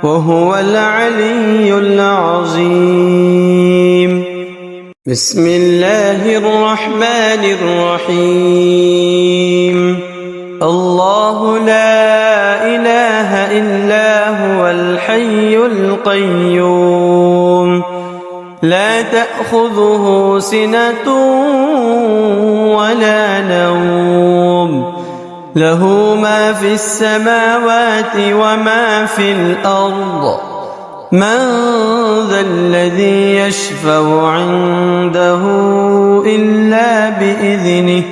وهو العلي العظيم. بسم الله الرحمن الرحيم. الله لا إله إلا هو الحي القيوم لا تأخذه سنة ولا نوم له ما في السماوات وما في الأرض من ذا الذي يشفع عنده إلا بإذنه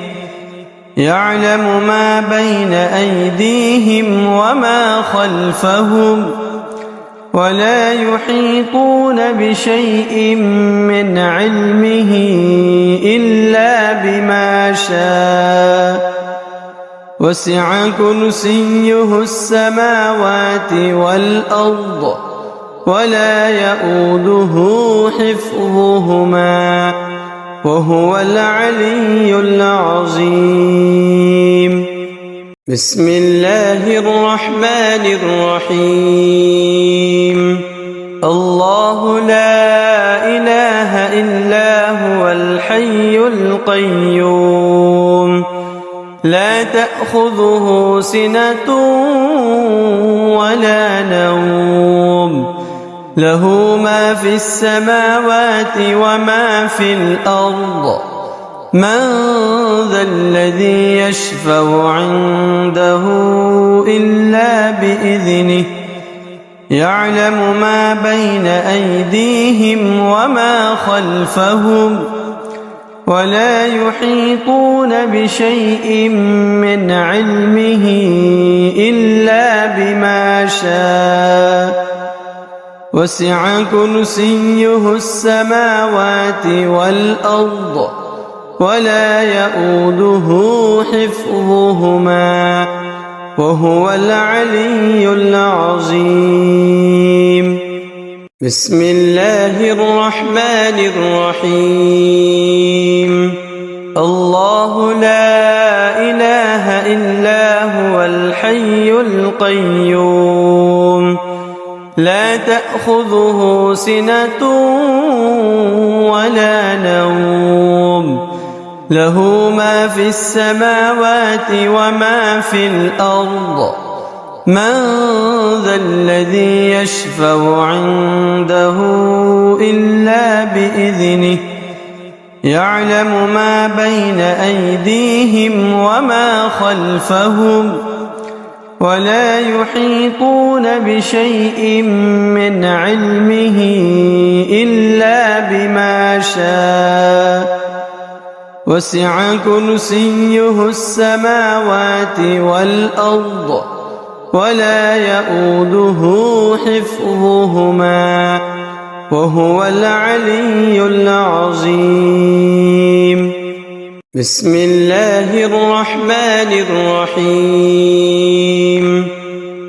يعلم ما بين أيديهم وما خلفهم ولا يحيطون بشيء من علمه إلا بما شاء وسع كرسيه السماوات والأرض ولا يؤوده حفظهما وهو العلي العظيم. بسم الله الرحمن الرحيم. الله لا إله إلا هو الحي القيوم لا تأخذه سنة ولا نوم له ما في السماوات وما في الأرض من ذا الذي يشفع عنده إلا بإذنه يعلم ما بين أيديهم وما خلفهم ولا يحيطون بشيء من علمه إلا بما شاء وسع كرسيه السماوات والأرض ولا يؤوده حفظهما وهو العلي العظيم. بسم الله الرحمن الرحيم. الله لا إله إلا هو الحي القيوم لا تأخذه سنة ولا نوم له ما في السماوات وما في الأرض من ذا الذي يشفع عنده إلا بإذنه يعلم ما بين أيديهم وما خلفهم ولا يحيطون بشيء من علمه إلا بما شاء وسع كرسيه السماوات والأرض ولا يؤوده حفظهما وهو العلي العظيم. بسم الله الرحمن الرحيم.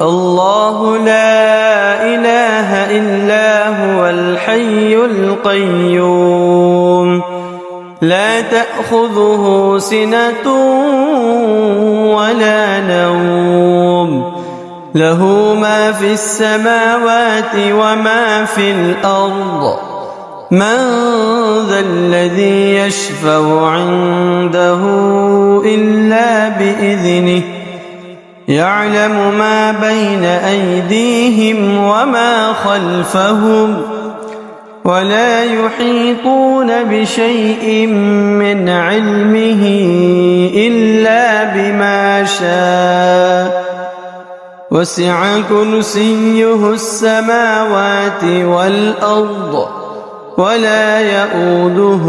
الله لا إله إلا هو الحي القيوم لا تأخذه سنة ولا نوم له ما في السماوات وما في الأرض من ذا الذي يشفع عنده إلا بإذنه يعلم ما بين أيديهم وما خلفهم ولا يحيطون بشيء من علمه إلا بما شاء وسع كرسيه السماوات والأرض ولا يؤوده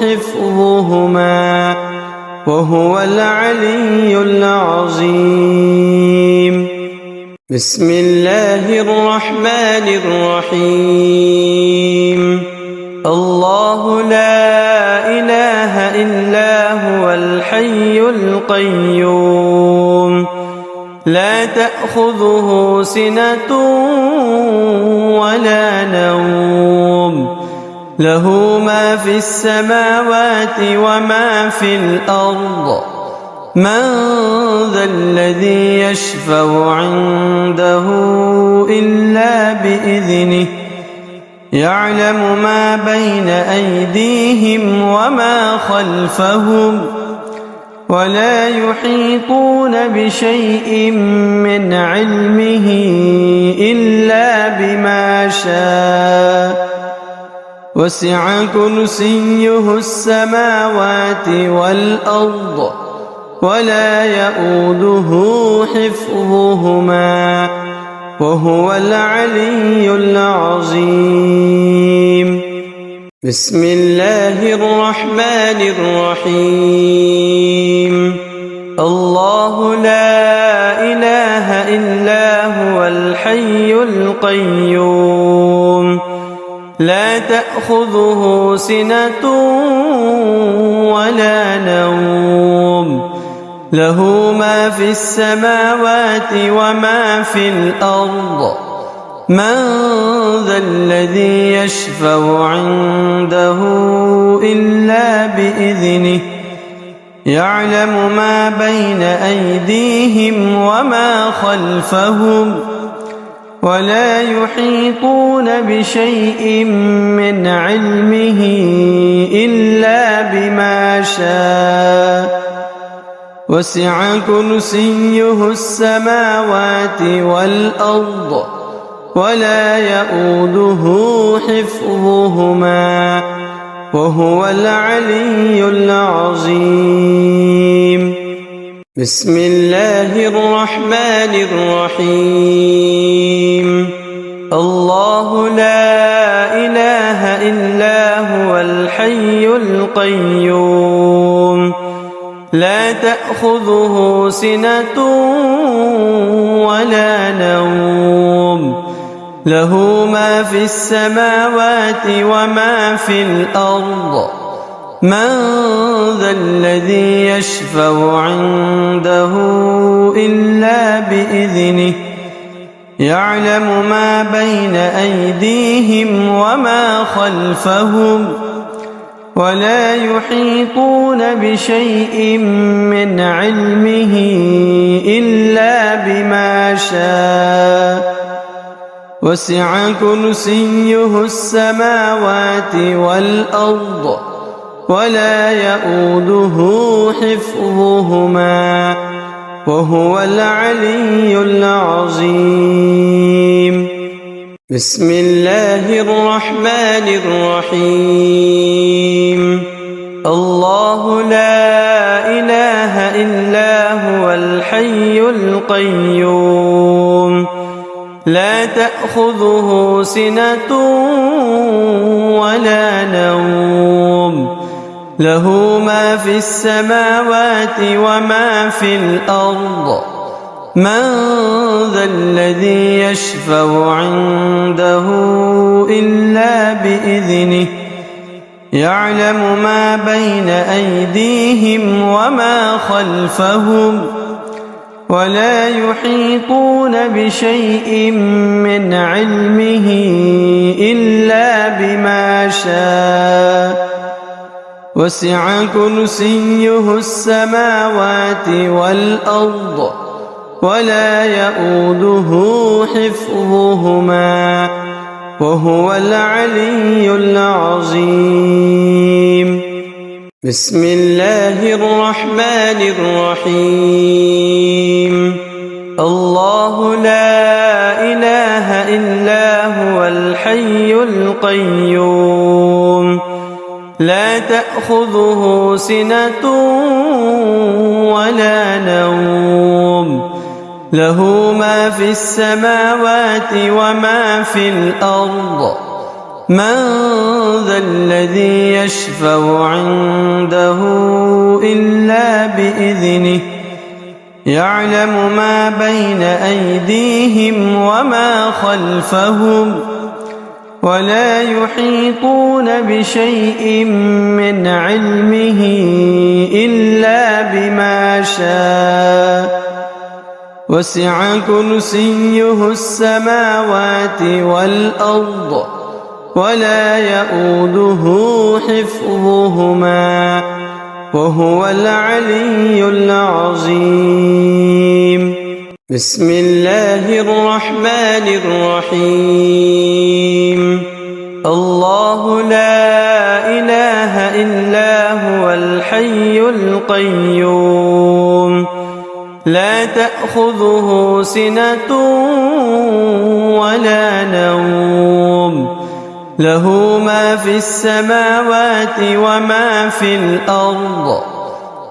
حفظهما وهو العلي العظيم. بسم الله الرحمن الرحيم. الله لا إله إلا هو الحي القيوم لا تأخذه سنة ولا نوم له ما في السماوات وما في الأرض من ذا الذي يشفع عنده إلا بإذنه يعلم ما بين أيديهم وما خلفهم ولا يحيطون بشيء من علمه إلا بما شاء وسع كرسيه السماوات والأرض ولا يؤوده حفظهما وهو العلي العظيم. بسم الله الرحمن الرحيم. الله لا إله إلا هو الحي القيوم لا تأخذه سنة ولا نوم له ما في السماوات وما في الأرض من ذا الذي يشفع عنده إلا بإذنه يعلم ما بين أيديهم وما خلفهم ولا يحيطون بشيء من علمه إلا بما شاء وسع كرسيه السماوات والأرض ولا يؤوده حفظهما وهو العلي العظيم. بسم الله الرحمن الرحيم. الله لا إله إلا هو الحي القيوم لا تأخذه سنة ولا نوم له ما في السماوات وما في الأرض من ذا الذي يشفع عنده إلا بإذنه يعلم ما بين أيديهم وما خلفهم ولا يحيطون بشيء من علمه إلا بما شاء وسع كرسيه السماوات والأرض ولا يؤوده حفظهما وهو العلي العظيم. بسم الله الرحمن الرحيم. الله لا إله إلا هو الحي القيوم لا تأخذه سنة ولا نوم له ما في السماوات وما في الأرض من ذا الذي يشفع عنده إلا بإذنه يعلم ما بين أيديهم وما خلفهم ولا يحيطون بشيء من علمه إلا بما شاء وسع كرسيه السماوات والأرض ولا يؤوده حفظهما وهو العلي العظيم. بسم الله الرحمن الرحيم. الله لا إله إلا هو الحي القيوم لا تأخذه سنة ولا نوم له ما في السماوات وما في الأرض من ذا الذي يشفع عنده إلا بإذنه يعلم ما بين أيديهم وما خلفهم ولا يحيطون بشيء من علمه إلا بما شاء وسع كرسيه السماوات والأرض ولا يؤوده حفظهما وهو العلي العظيم. بسم الله الرحمن الرحيم. الله لا إله إلا هو الحي القيوم لا تأخذه سنة ولا نوم له ما في السماوات وما في الأرض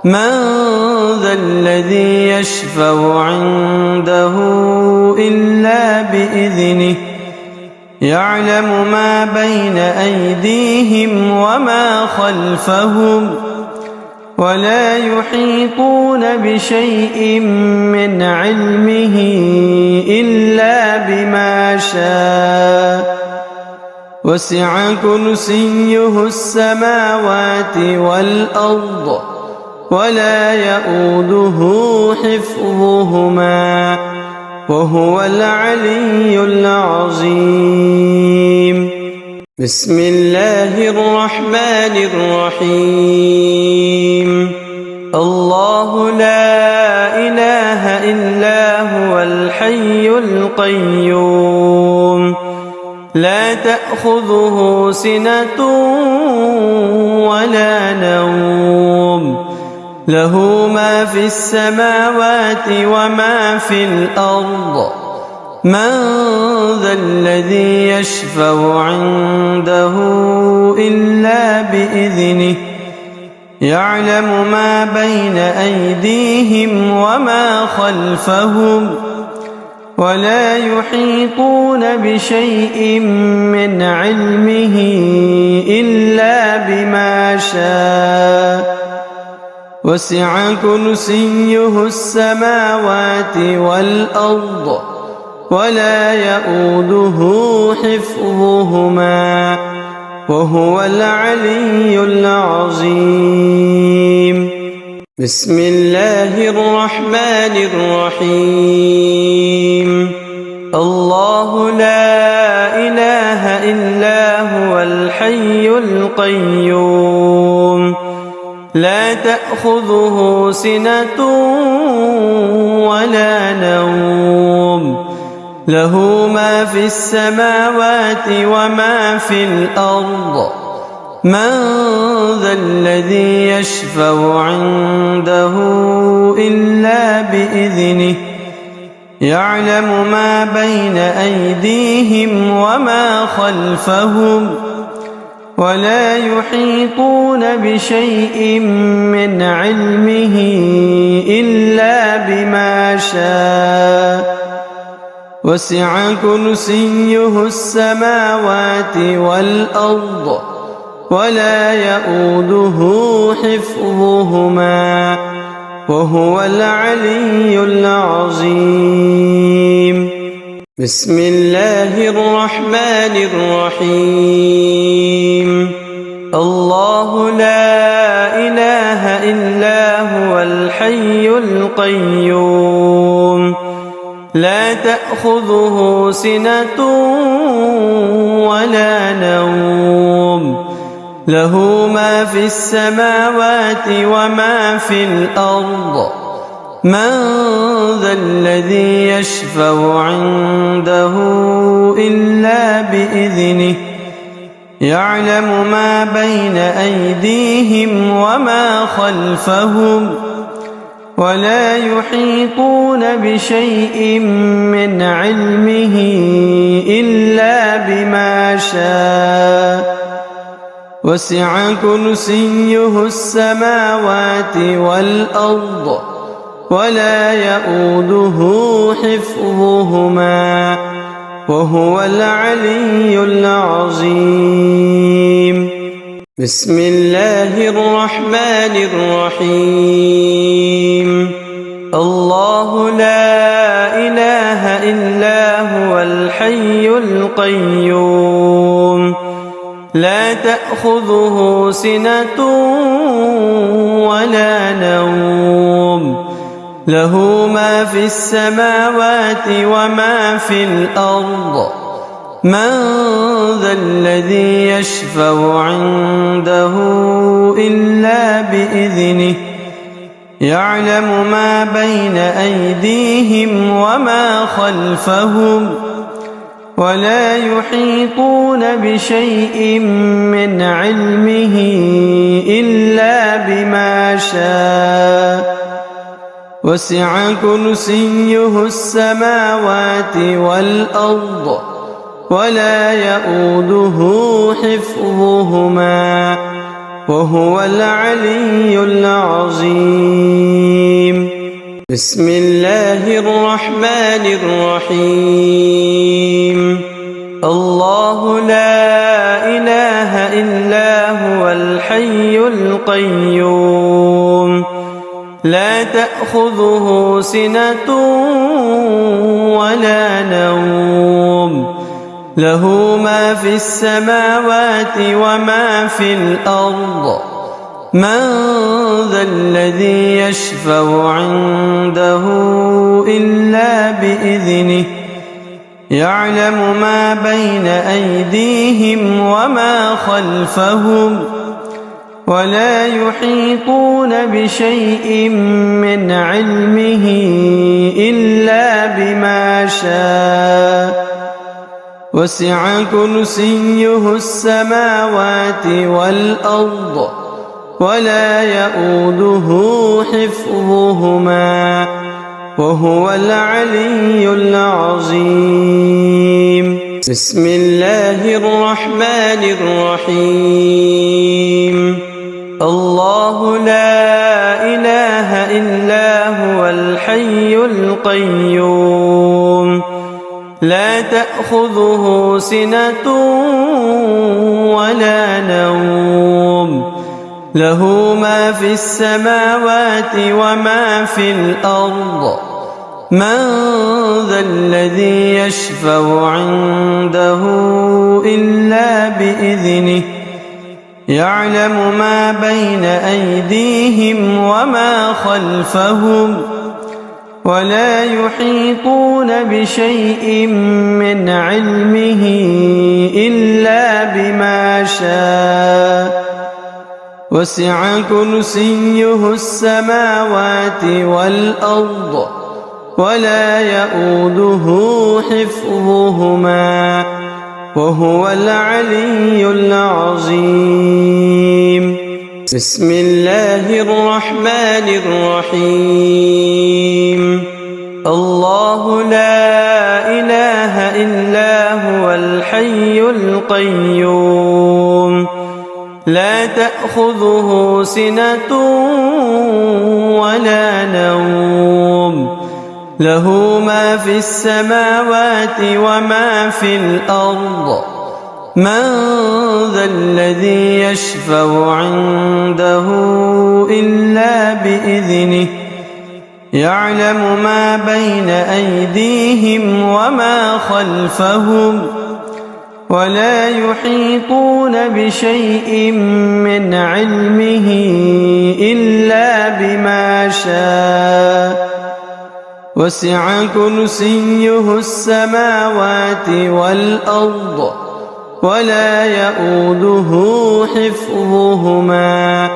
من ذا الذي يشفع عنده إلا بإذنه يعلم ما بين أيديهم وما خلفهم ولا يحيطون بشيء من علمه إلا بما شاء وسع كرسيه السماوات والأرض ولا يؤوده حفظهما وهو العلي العظيم. بسم الله الرحمن الرحيم. الله لا إله إلا هو الحي القيوم لا تأخذه سنة ولا نوم له ما في السماوات وما في الأرض من ذا الذي يشفع عنده إلا بإذنه يعلم ما بين أيديهم وما خلفهم ولا يحيطون بشيء من علمه إلا بما شاء وسع كرسيه السماوات والأرض ولا يؤوده حفظهما وهو العلي العظيم. بسم الله الرحمن الرحيم. الله لا إله إلا هو الحي القيوم لا تأخذه سنة ولا نوم له ما في السماوات وما في الأرض من ذا الذي يشفع عنده إلا بإذنه يعلم ما بين أيديهم وما خلفهم ولا يحيطون بشيء من علمه إلا بما شاء وسع كرسيه السماوات والأرض ولا يؤوده حفظهما وهو العلي العظيم. بسم الله الرحمن الرحيم. الله لا إله إلا هو الحي القيوم لا تأخذه سنة ولا نوم له ما في السماوات وما في الأرض من ذا الذي يشفع عنده إلا بإذنه يعلم ما بين أيديهم وما خلفهم ولا يحيطون بشيء من علمه إلا بما شاء وسع كرسيه السماوات والأرض ولا يؤوده حفظهما وهو العلي العظيم. بسم الله الرحمن الرحيم. الله لا إله إلا هو الحي القيوم لا تأخذه سنة ولا نوم له ما في السماوات وما في الأرض من ذا الذي يشفع عنده إلا بإذنه يعلم ما بين أيديهم وما خلفهم ولا يحيطون بشيء من علمه إلا بما شاء وسع كرسيه السماوات والأرض ولا يؤوده حفظهما وهو العلي العظيم. بسم الله الرحمن الرحيم. الله لا إله إلا هو الحي القيوم لا تأخذه سنة ولا نوم له ما في السماوات وما في الأرض من ذا الذي يشفع عنده إلا بإذنه يعلم ما بين أيديهم وما خلفهم ولا يحيطون بشيء من علمه إلا بما شاء وسع كرسيه السماوات والأرض ولا يؤوده حفظهما وهو العلي العظيم. بسم الله الرحمن الرحيم. الله لا إله إلا هو الحي القيوم لا تأخذه سنة ولا نوم له ما في السماوات وما في الأرض من ذا الذي يشفع عنده إلا بإذنه يعلم ما بين أيديهم وما خلفهم ولا يحيطون بشيء من علمه إلا بما شاء وسع كرسيه السماوات والأرض ولا يؤوده حفظهما وهو العلي العظيم. بسم الله الرحمن الرحيم الله لا إله إلا هو الحي القيوم لا تأخذه سنة ولا نوم له ما في السماوات وما في الأرض من ذا الذي يشفع عنده إلا بإذنه يعلم ما بين أيديهم وما خلفهم ولا يحيطون بشيء من علمه إلا بما شاء وسع كرسيه السماوات والأرض ولا يؤوده حفظهما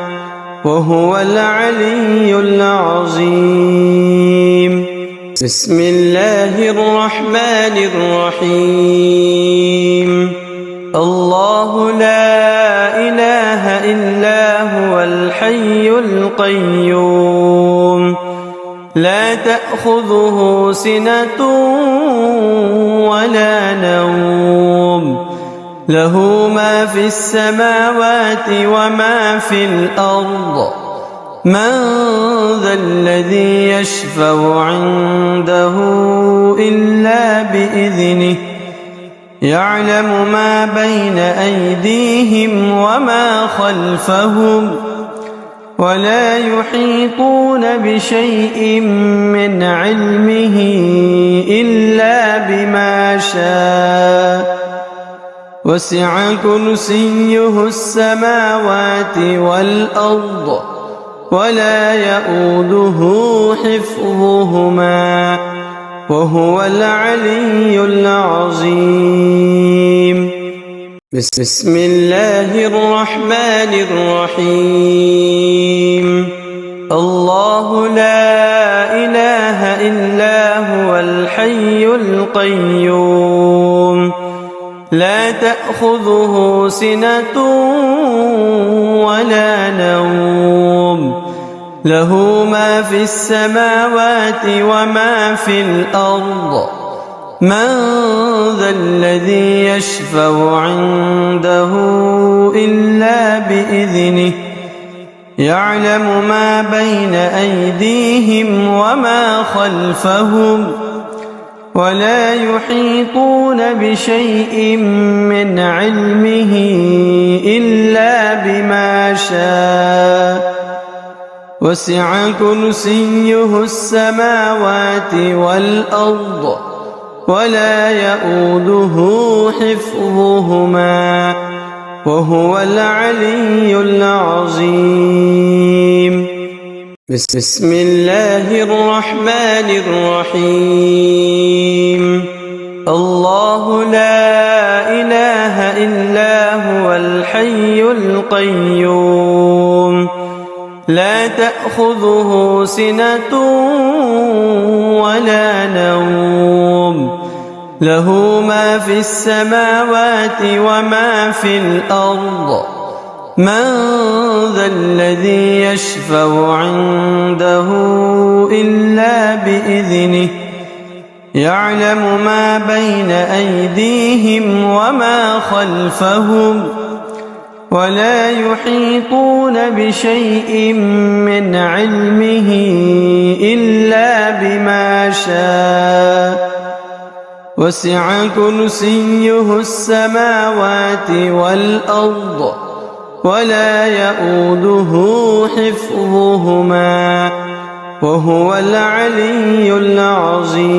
وهو العلي العظيم بسم الله الرحمن الرحيم الله لا إله إلا هو الحي القيوم لا تأخذه سنة ولا نوم له ما في السماوات وما في الأرض من ذا الذي يشفع عنده إلا بإذنه يعلم ما بين أيديهم وما خلفهم ولا يحيطون بشيء من علمه إلا بما شاء وسع كرسيه السماوات والأرض ولا يؤوده حفظهما وهو العلي العظيم بسم الله الرحمن الرحيم الله لا إله إلا هو الحي القيوم لا تأخذه سنة ولا نوم له ما في السماوات وما في الأرض من ذا الذي يشفع عنده إلا بإذنه يعلم ما بين أيديهم وما خلفهم ولا يحيطون بشيء من علمه إلا بما شاء وسع كرسيه السماوات والأرض ولا يؤوده حفظهما وهو العلي العظيم بسم الله الرحمن الرحيم الله لا إله إلا هو الحي القيوم لا تأخذه سنة ولا نوم له ما في السماوات وما في الأرض من ذا الذي يشفع عنده إلا بإذنه يعلم ما بين أيديهم وما خلفهم ولا يحيطون بشيء من علمه إلا بما شاء وسع كرسيه السماوات والأرض ولا يؤوده حفظهما وهو العلي العظيم